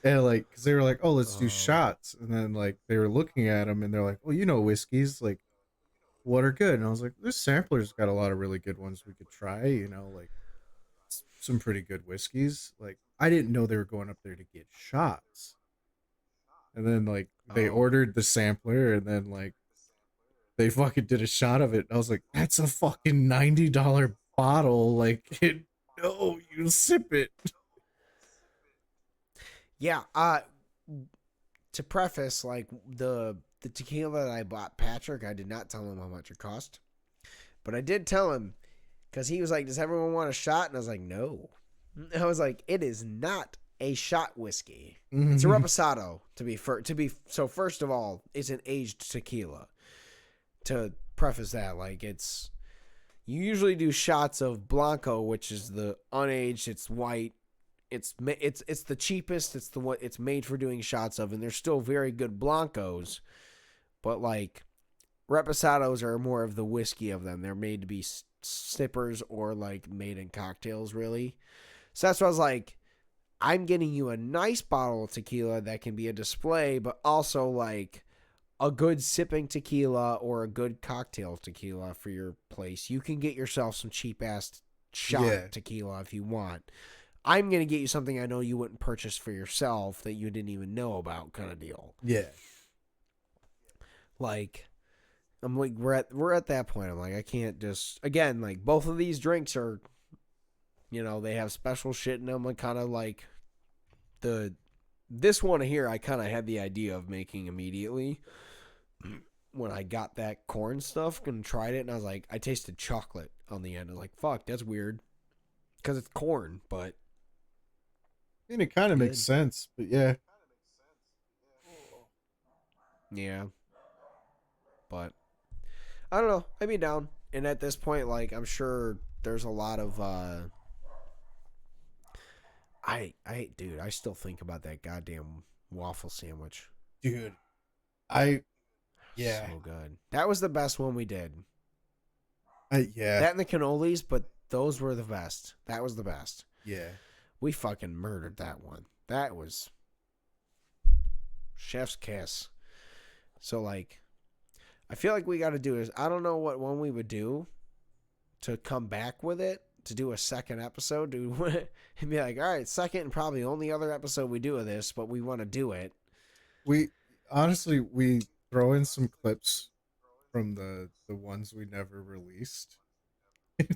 and like cuz they were like, "Oh, let's do oh, shots." And then like they were looking at them and they're like, "Well, you know whiskeys, like what are good?" And I was like, "This sampler's got a lot of really good ones we could try, like some pretty good whiskeys." Like I didn't know they were going up there to get shots. And then like they oh. ordered the sampler and then like they fucking did a shot of it. I was like, "That's a fucking $90 bottle." Like, no, you sip it. Yeah, to preface, like the tequila that I bought Patrick, I did not tell him how much it cost, but I did tell him because he was like, "Does everyone want a shot?" And I was like, "No." I was like, "It is not a shot whiskey. It's a reposado so. First of all, it's an aged tequila. To preface that, like you usually do shots of Blanco, which is the unaged. It's white. It's the cheapest. It's made for doing shots of, and they're still very good Blancos, but like reposados are more of the whiskey of them. They're made to be sippers or like made in cocktails, really. So that's what I was like. I'm getting you a nice bottle of tequila that can be a display, but also like a good sipping tequila or a good cocktail tequila for your place. You can get yourself some cheap ass shot Yeah, tequila if you want. I'm going to get you something I know you wouldn't purchase for yourself that you didn't even know about, kind of deal. yeah, Like, I'm like, we're at that point. I'm like, I can't just, again, like both of these drinks are, they have special shit in them. Like kind of like this one here, I kind of had the idea of making immediately when I got that corn stuff and tried it. And I was like, I tasted chocolate on the end. I was like, fuck, that's weird. Because it's corn, but I mean, it kind of makes good. sense, but yeah, Yeah. But I don't know. I'd be down. And at this point, like, I'm sure there's a lot of dude, I still think about that goddamn waffle sandwich. dude, I, yeah, So good. That was the best one we did. yeah, That and the cannolis, but those were the best. That was the best. yeah, We fucking murdered that one. That was chef's kiss. So like, I feel like we got to do is I don't know what one we would do to come back with it to do a second episode, dude, and be like, all right, second and probably only other episode we do of this, but we want to do it. We honestly we throw in some clips from the ones we never released,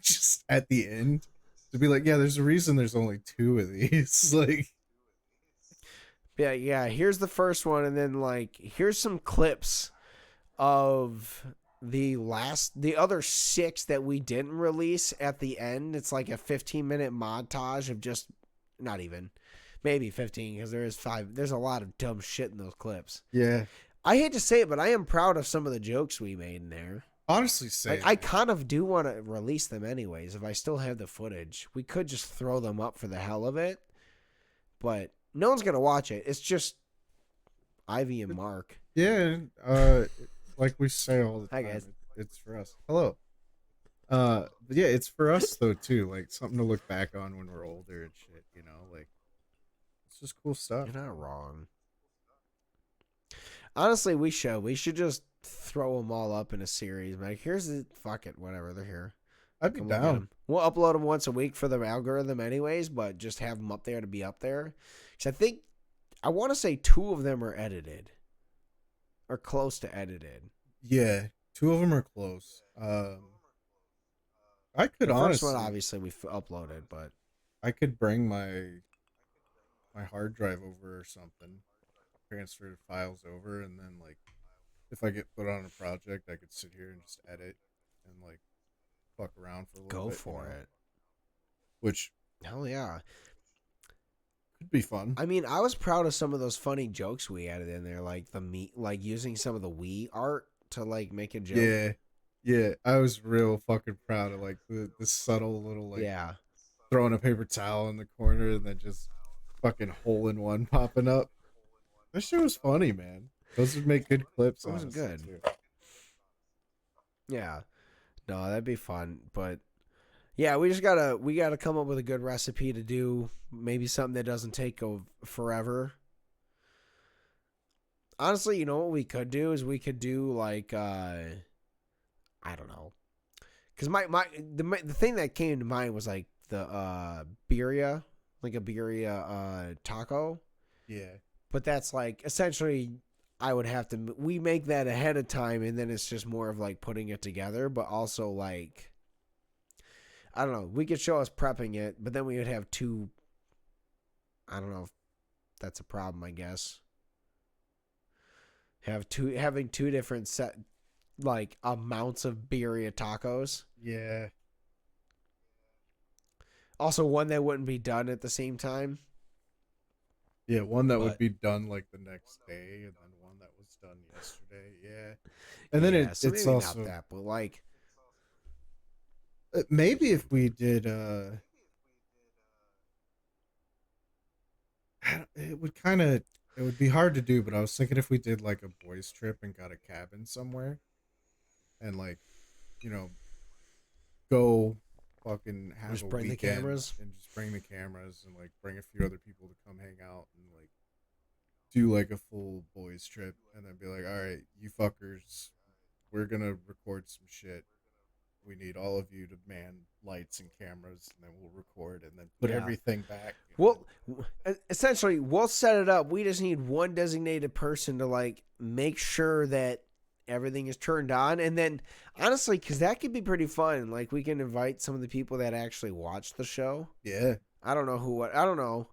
just at the end to be like, yeah, there's a reason there's only two of these. Like, Yeah. Here's the first one, and then like here's some clips of the other 6 that we didn't release at the end. It's like a 15-minute montage of just not even maybe 15 because there is 5. There's a lot of dumb shit in those clips. yeah, I hate to say it, but I am proud of some of the jokes we made in there. honestly, say Like I kind of do want to release them anyways. If I still have the footage, we could just throw them up for the hell of it. But no one's gonna watch it. It's just Ivy and Mark. yeah, like we say all the Hi, time, guys. it's for us. Hello. But yeah, it's for us though too. Like something to look back on when we're older and shit. You know, like it's just cool stuff. You're not wrong. Honestly, we should just throw them all up in a series. Like, here's the fuck it, whatever. They're here. I'd be Come look at down. 'em. We'll upload them once a week for the algorithm, anyways. But just have them up there to be up there. Because I want to say 2 of them are edited, or close to edited. Yeah, 2 of them are close. I could The first honestly, one, obviously, we uploaded, but I could bring my hard drive over or something, transfer the files over, and then like if I get put on a project, I could sit here and just edit and like fuck around for a little go bit. for it. Which Hell yeah. could be fun. I mean, I was proud of some of those funny jokes we added in there, like like using some of the Wii art to like make a joke. Yeah, yeah. I was real fucking proud of like the subtle little like Yeah. throwing a paper towel in the corner and then just fucking hole in one popping up. That shit was funny, man. Those would make good clips. It was honestly, good. too. Yeah. No, that'd be fun. But yeah, we gotta come up with a good recipe to do. Maybe something that doesn't take forever. Honestly, you know what we could do is we could do like I don't know. Cause the thing that came to mind was like the birria, like a birria taco. Yeah. But that's like essentially I would have to we make that ahead of time and then it's just more of like putting it together, but also like I don't know, we could show us prepping it, but then we would have 2 I don't know if that's a problem, I guess. Having 2 different set like amounts of birria tacos. Yeah. Also one that wouldn't be done at the same time. Yeah, one that would But- be done like the next day, and then one that was done yesterday. Yeah, and then Yeah, so it's maybe also not that, but like maybe if we did, it would kind of it would be hard to do, but I was thinking if we did like a boys trip and got a cabin somewhere, and like, you know, go fucking have Just a bring the weekend cameras? and just bring the cameras and like bring a few other people to come hang out and like do like a full boys trip and then be like, all right, you fuckers, we're gonna record some shit. We need all of you to man lights and cameras, and then we'll record and then put Yeah. everything back. well, essentially, we'll set it up. We just need one designated person to like make sure that everything is turned on, and then honestly, because that could be pretty fun. Like we can invite some of the people that actually watch the show. Yeah, I don't know I don't know.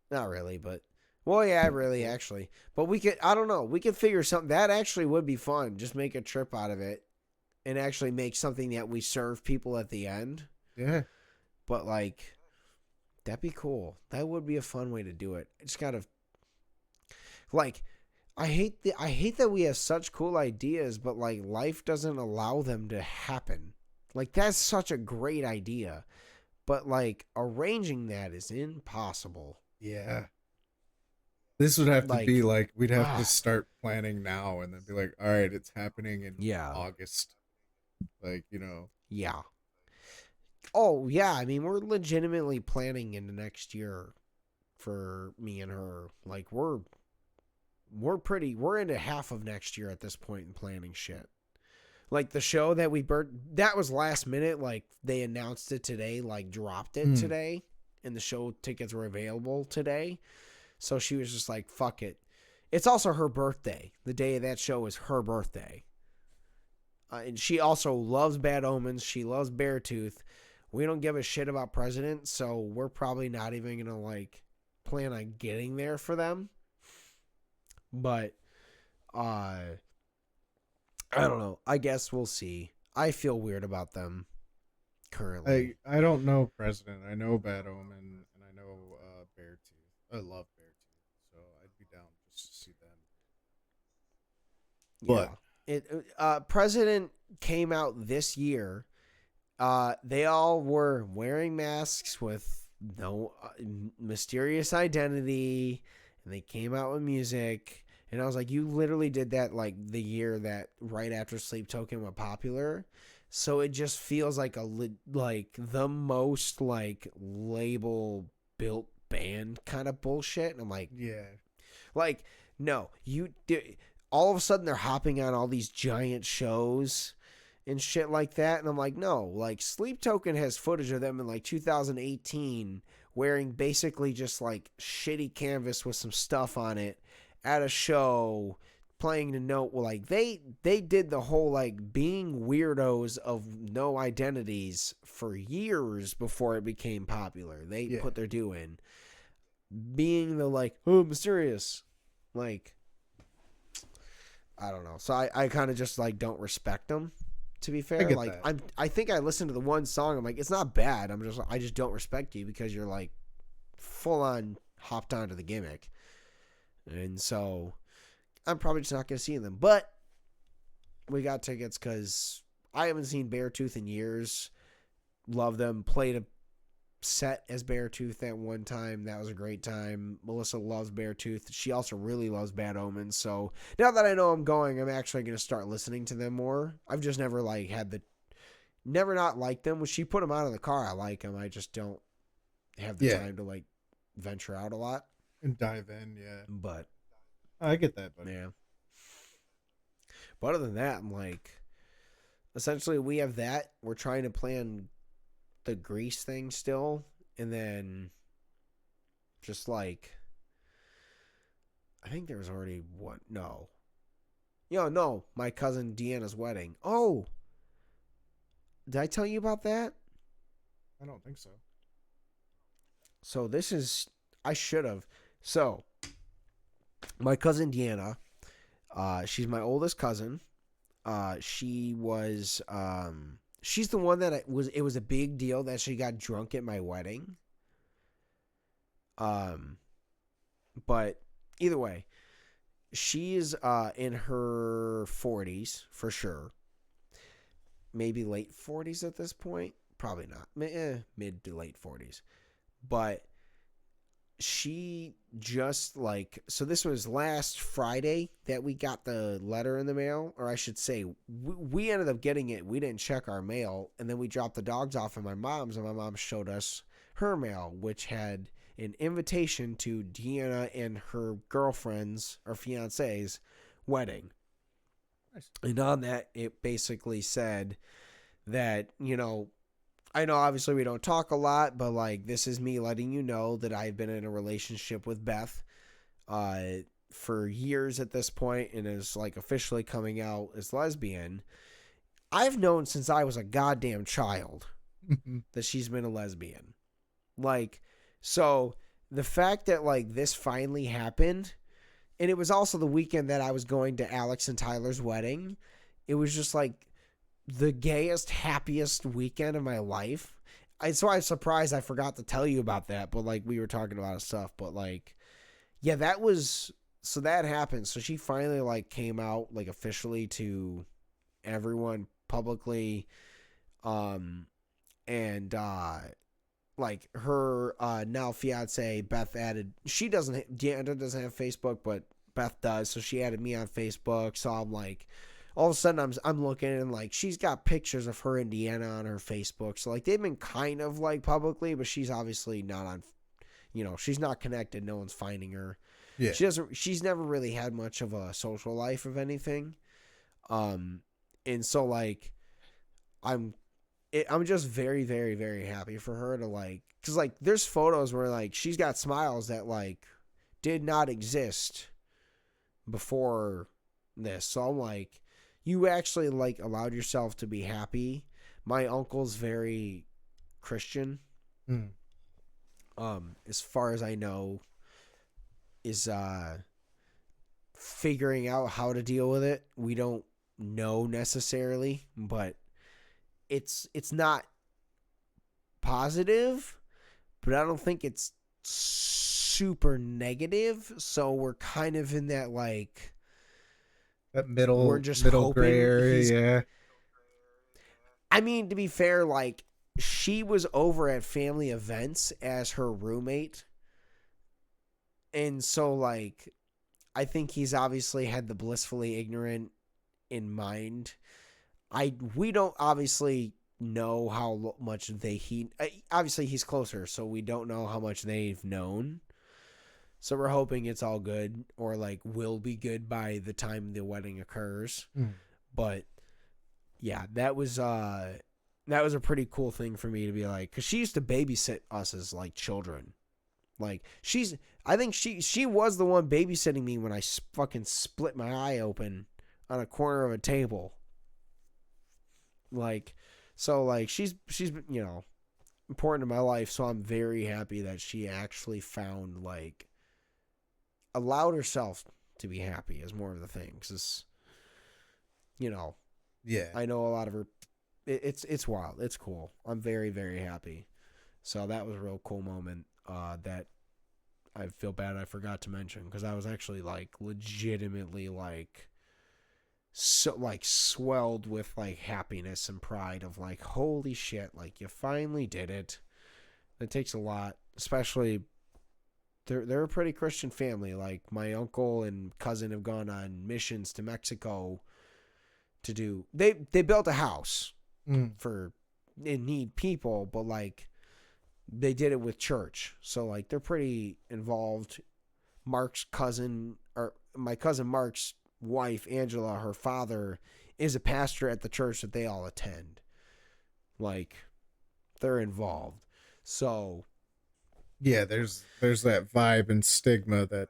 Not really, but well, yeah, really, actually. But we could. I don't know. We could figure something that actually would be fun. Just make a trip out of it, and actually make something that we serve people at the end. yeah. But like, that'd be cool. That would be a fun way to do it. I just gotta like. I hate that we have such cool ideas, but like life doesn't allow them to happen. Like that's such a great idea, but like arranging that is impossible. Yeah. This would have to Like, be like we'd have ah. to start planning now and then be like, all right, it's happening in Yeah. August. Like, you know. Yeah. Oh yeah, I mean we're legitimately planning in the next year for me and her. Like we're into half of next year at this point in planning shit. Like the show that we burnt, that was last minute. Like they announced it today, like dropped it Mm. today, and the show tickets were available today. So she was just like, fuck it. It's also her birthday. The day of that show is her birthday. And she also loves Bad Omens. She loves Beartooth. We don't give a shit about President, so we're probably not even going to like plan on getting there for them. But I don't know. I guess we'll see. I feel weird about them currently. I don't know President. I know Bad Omen, and I know Beartooth. I love Beartooth, so I'd be down just to see them. But President came out this year. They all were wearing masks with no mysterious identity, and they came out with music. And I was like, you literally did that like the year that right after Sleep Token went popular. So it just feels like like the most like label built band kind of bullshit. And I'm like, yeah, like no, you did. All of a sudden they're hopping on all these giant shows and shit like that. And I'm like, no, like Sleep Token has footage of them in like 2018 wearing basically just like shitty canvas with some stuff on it at a show playing the note. Like they did the whole like being weirdos of no identities for years before it became popular. They put their due in being the like, oh, mysterious, like I don't know. So I kind of just like don't respect them, to be fair. Like that. I think I listened to the one song, I'm like, it's not bad. I just don't respect you because you're like full on hopped onto the gimmick. And so I'm probably just not going to see them. But we got tickets because I haven't seen Beartooth in years. Love them. Played a set as Beartooth at one time. That was a great time. Melissa loves Beartooth. She also really loves Bad Omens. So now that I know I'm going, I'm actually going to start listening to them more. I've just never like never not liked them. When she put them out in the car, I like them. I just don't have the time to like venture out a lot. And dive in, But I get that, buddy. Yeah. But other than that, I'm like, essentially we have that. We're trying to plan the Grease thing still, and then just like, I think there was already one. No. No, my cousin Deanna's wedding. Oh, did I tell you about that? I don't think so. So I should have. So, my cousin Deanna, she's my oldest cousin. She was, she's the one that it was a big deal that she got drunk at my wedding. But either way, she's, in her 40s for sure. Maybe late 40s at this point. Probably not. Mid to late 40s. But she just like, so this was last Friday that we got the letter in the mail, or I should say we ended up getting it. We didn't check our mail, and then we dropped the dogs off at my mom's, and my mom showed us her mail, which had an invitation to Deanna and her girlfriend's or fiance's wedding. Nice. And on that, it basically said that, I know obviously we don't talk a lot, but like this is me letting you know that I've been in a relationship with Beth for years at this point, and is like officially coming out as lesbian. I've known since I was a goddamn child that she's been a lesbian. Like, so the fact that like this finally happened, and it was also the weekend that I was going to Alex and Tyler's wedding, it was just like the gayest, happiest weekend of my life. So I'm surprised I forgot to tell you about that, but like we were talking about stuff, but like, yeah, so that happened. So she finally like came out like officially to everyone publicly. And like her now fiance Beth added, Deanna doesn't have Facebook, but Beth does, so she added me on Facebook. So I'm like, all of a sudden I'm looking, and like she's got pictures of her and Deanna on her Facebook. So like they've been kind of like publicly, but she's obviously not on, she's not connected. No one's finding her. Yeah. She's never really had much of a social life of anything. And so like I'm I'm just very, very, very happy for her to like, cause like there's photos where like she's got smiles that like did not exist before this. So I'm like, you actually like allowed yourself to be happy. My uncle's very Christian. Mm. As far as I know, is figuring out how to deal with it. We don't know necessarily, but it's not positive, but I don't think it's super negative. So we're kind of in that like That we're just middle gray hoping he's. area, yeah. I mean, to be fair, like she was over at family events as her roommate, and so like I think he's obviously had the blissfully ignorant in mind. We don't obviously know how much he obviously he's closer, so we don't know how much they've known. So we're hoping it's all good, or like will be good by the time the wedding occurs. Mm. But yeah, that was a pretty cool thing for me to be like, because she used to babysit us as like children. Like I think she was the one babysitting me when I fucking split my eye open on a corner of a table. Like, so like she's important in my life. So I'm very happy that she actually found like allowed herself to be happy is more of the thing. Because Yeah. I know a lot of her. It's wild. It's cool. I'm very, very happy. So that was a real cool moment that I feel bad I forgot to mention, because I was actually like legitimately like so like swelled with like happiness and pride of like, holy shit, like you finally did it. It takes a lot, especially they're a pretty Christian family. Like my uncle and cousin have gone on missions to Mexico to do they built a house for in need people, but like they did it with church. So like they're pretty involved. Mark's cousin, or my cousin Mark's wife, Angela, her father is a pastor at the church that they all attend. Like they're involved. So Yeah, there's that vibe and stigma that,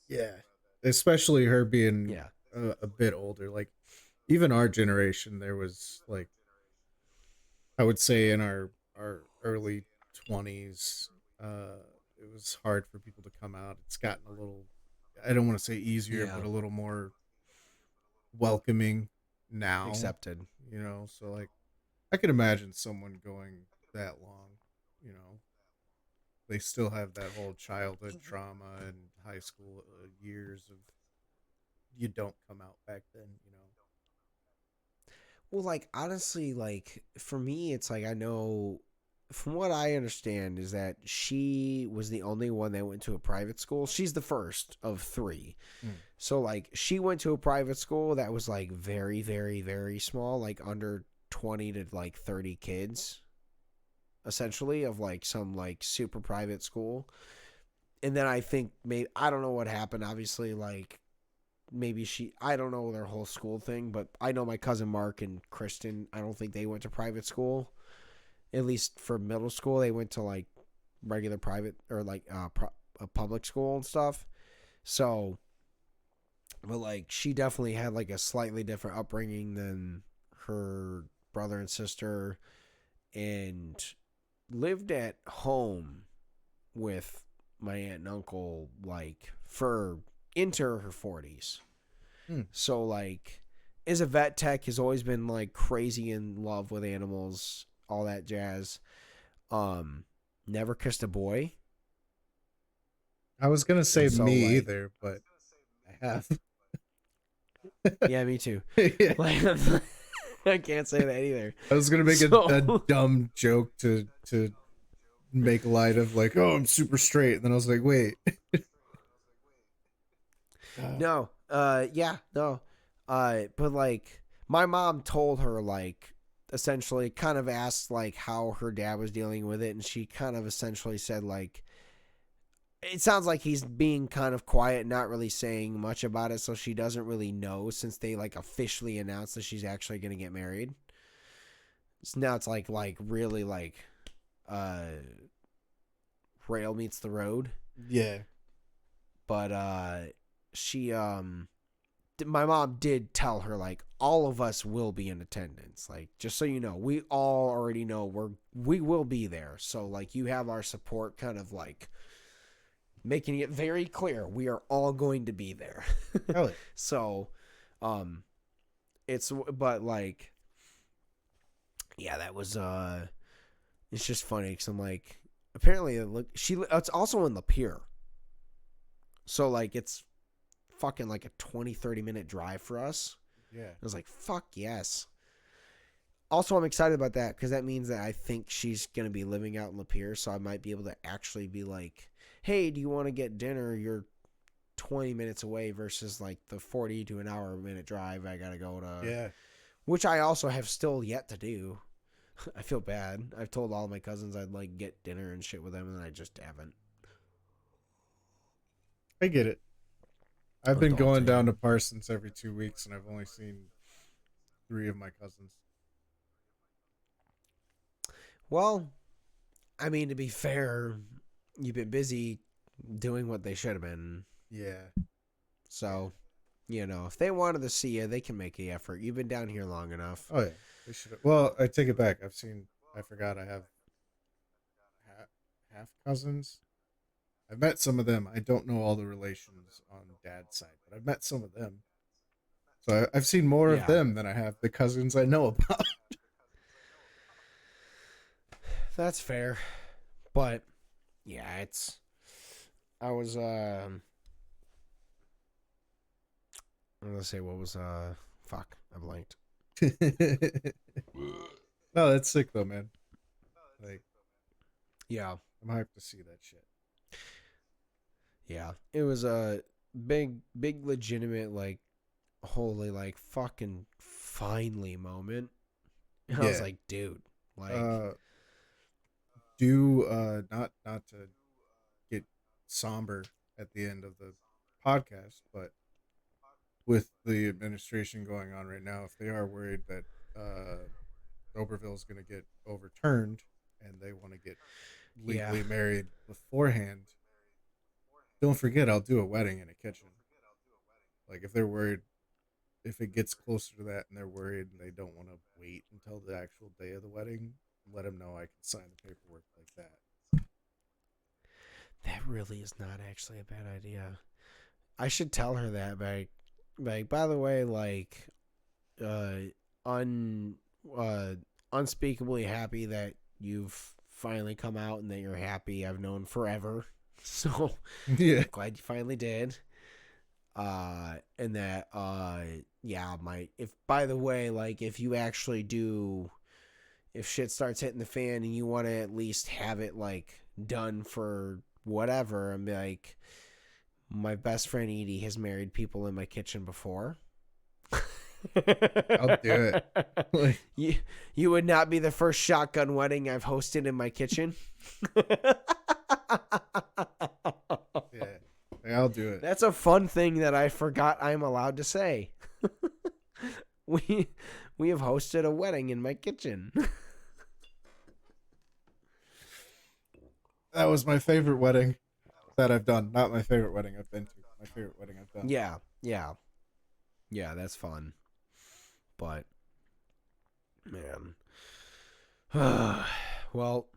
yeah, especially her being yeah. a bit older. Like even our generation, there was like, I would say in our early 20s, it was hard for people to come out. It's gotten a little, I don't want to say easier, Yeah. but a little more welcoming now. Accepted. So like I could imagine someone going that long, you know, they still have that whole childhood trauma and high school years of you don't come out back then. Well, like honestly, like for me, it's like I know from what I understand is that she was the only one that went to a private school. She's the first of three. Mm. So like she went to a private school that was like very, very, very small, like under 20 to like 30 kids, essentially, of like some like super private school. And then I think maybe, I don't know what happened. Obviously, like maybe I don't know their whole school thing, but I know my cousin Mark and Kristen, I don't think they went to private school. At least for middle school, they went to like regular private or like a public school and stuff. So, but like she definitely had like a slightly different upbringing than her brother and sister, and lived at home with my aunt and uncle like for into her 40s. So like is a vet tech, has always been like crazy in love with animals, all that jazz. Never kissed a boy. I was gonna say So, me like, either, but I have. Yeah, me too. Yeah. Like, I can't say that either. I was gonna make So- a dumb joke to make light of like, oh, I'm super straight, and then I was like, wait. No. Yeah, no. But like my mom told her like essentially kind of asked like how her dad was dealing with it, and she kind of essentially said like it sounds like he's being kind of quiet, not really saying much about it, so she doesn't really know since they like officially announced that she's actually going to get married. So now it's like really like uh rail meets the road. Yeah. But she my mom did tell her like all of us will be in attendance. Like just so you know, we all already know we will be there. So like you have our support, kind of like making it very clear we are all going to be there. Hell yeah. So it's but like yeah, that was it's just funny cuz I'm like apparently it's also in Lapeer. So like it's fucking like a 20-30 minute drive for us. Yeah. I was like, fuck yes. Also, I'm excited about that because that means that I think she's going to be living out in Lapeer, so I might be able to actually be like, hey, do you want to get dinner? You're 20 minutes away versus like the 40 to an hour minute drive I got to go to. Yeah. Which I also have still yet to do. I feel bad. I've told all my cousins I'd like get dinner and shit with them, and I just haven't. I get it. I've been Adulting. going down to Parsons every 2 weeks, and I've only seen 3 of my cousins. Well, I mean, to be fair, you've been busy doing what they should have been. Yeah. So, you know, if they wanted to see you, they can make the effort. You've been down here long enough. Oh yeah. They should. Well, I take it back. I forgot. I have half cousins. I've met some of them. I don't know all the relations on dad's side, but I've met some of them. So I've seen more of them than I have the cousins I know about. That's fair. But, yeah, I was, I'm going to say what was, fuck, I blanked. No, that's sick though, man. Like, yeah. I'm hyped to see that shit. Yeah. It was a big legitimate, like, holy, like, fucking finally moment. And I was like, dude, like, not to get somber at the end of the podcast, but with the administration going on right now, if they are worried that Oberville is going to get overturned and they want to get legally married beforehand, don't forget I'll do a wedding in a kitchen. Like if they're worried, if it gets closer to that and they're worried and they don't want to wait until the actual day of the wedding, let them know I can sign the paperwork like that. That really is not actually a bad idea. I should tell her that, like by the way, like unspeakably happy that you've finally come out and that you're happy. I've known forever. So yeah, glad you finally did. And that if by the way, like if you actually do, if shit starts hitting the fan and you want to at least have it like done for whatever, and be like, my best friend Edie has married people in my kitchen before. I'll do it. You would not be the first shotgun wedding I've hosted in my kitchen. Yeah, I'll do it. That's a fun thing that I forgot I'm allowed to say. We have hosted a wedding in my kitchen. That was my favorite wedding that I've done. Not my favorite wedding I've been to. My favorite wedding I've done. Yeah, that's fun. But man, well,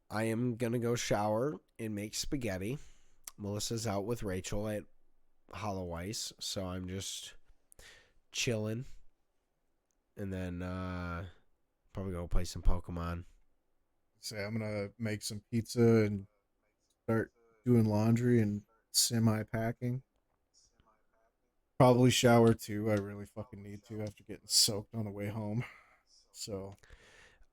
I am gonna go shower and make spaghetti. Melissa's out with Rachel at Hollow Ice, so I'm just chilling, and then probably go play some Pokemon. Say I'm gonna make some pizza and start doing laundry and semi-packing. Probably shower too. I really fucking need to after getting soaked on the way home. So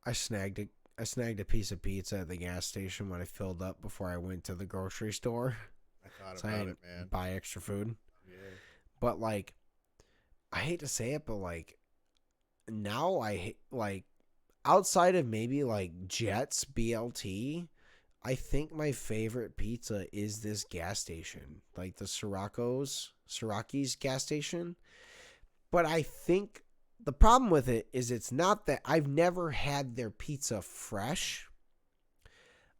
I snagged a piece of pizza at the gas station when I filled up before I went to the grocery store. I thought about it, man. Buy extra food. Yeah. But like, I hate to say it, but like, now like outside of maybe like Jets BLT, I think my favorite pizza is this gas station, like the Siraki's gas station. But I think the problem with it is it's not that I've never had their pizza fresh.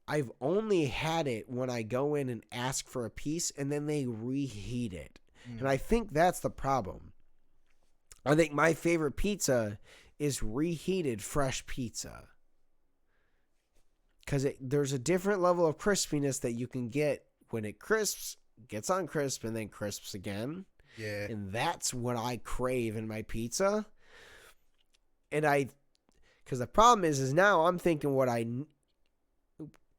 I've only had it when I go in and ask for a piece and then they reheat it. And I think that's the problem. I think my favorite pizza is reheated fresh pizza. Because there's a different level of crispiness that you can get when it crisps, gets on crisp, and then crisps again. Yeah. And that's what I crave in my pizza. And because the problem is now I'm thinking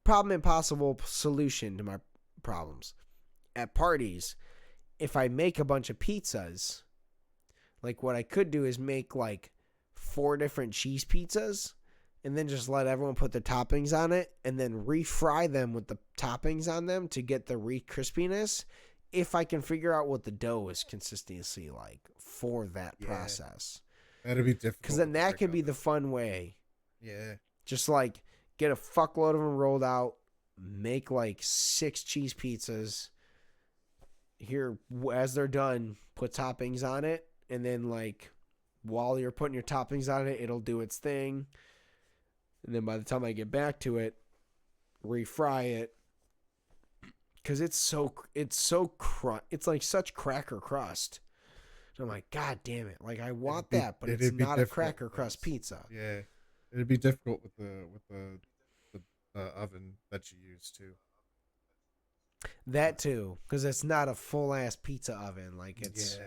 problem impossible solution to my problems. At parties, if I make a bunch of pizzas, like what I could do is make like 4 different cheese pizzas and then just let everyone put their toppings on it and then refry them with the toppings on them to get the crispiness if I can figure out what the dough is consistency like for that process. That'd be difficult. Because then that could be the fun way. Yeah. Just like get a fuckload of them rolled out, make like 6 cheese pizzas. Here, as they're done, put toppings on it. And then like while you're putting your toppings on it, it'll do its thing. And then by the time I get back to it, refry it. Because it's like such cracker crust. And I'm like, God damn it. Like I want that, but it's not a cracker crust pizza. Yeah. It'd be difficult with the oven that you use too. That too. Because it's not a full ass pizza oven. Like it's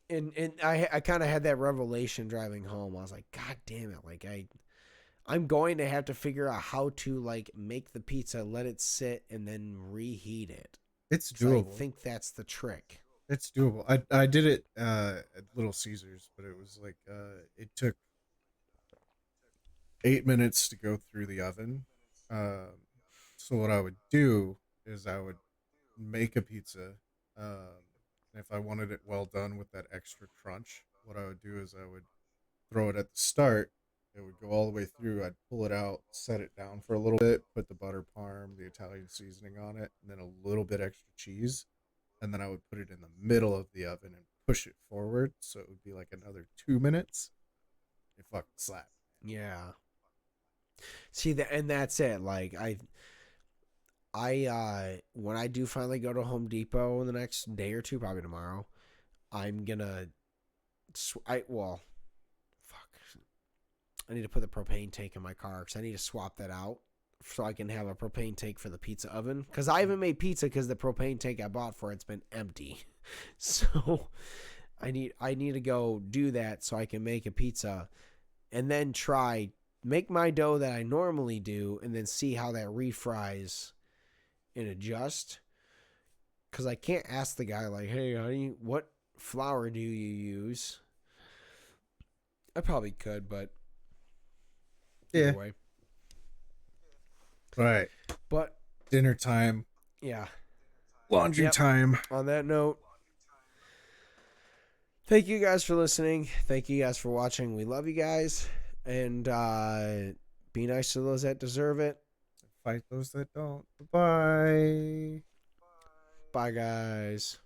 and I kind of had that revelation driving home. I was like, God damn it. Like I'm going to have to figure out how to like make the pizza, let it sit, and then reheat it. It's doable. I think that's the trick. It's doable. I did it at Little Caesars, but it was like it took 8 minutes to go through the oven. So what I would do is I would make a pizza. If I wanted it well done with that extra crunch, what I would do is I would throw it at the start. It would go all the way through. I'd pull it out, set it down for a little bit, put the butter parm, the Italian seasoning on it, and then a little bit extra cheese. And then I would put it in the middle of the oven and push it forward. So it would be like another 2 minutes. It fucking slapped. Yeah. See that, and that's it. Like I when I do finally go to Home Depot in the next day or two, probably tomorrow, I'm gonna I need to put the propane tank in my car because I need to swap that out so I can have a propane tank for the pizza oven. Because I haven't made pizza because the propane tank I bought for it's been empty. So I need to go do that so I can make a pizza and then make my dough that I normally do and then see how that refries and adjust. Because I can't ask the guy like, hey, honey, what flour do you use? I probably could, but yeah. Way. Right. But dinner time. Yeah. Laundry time. On that note, thank you guys for listening. Thank you guys for watching. We love you guys. And be nice to those that deserve it. Fight those that don't. Bye. Bye, guys.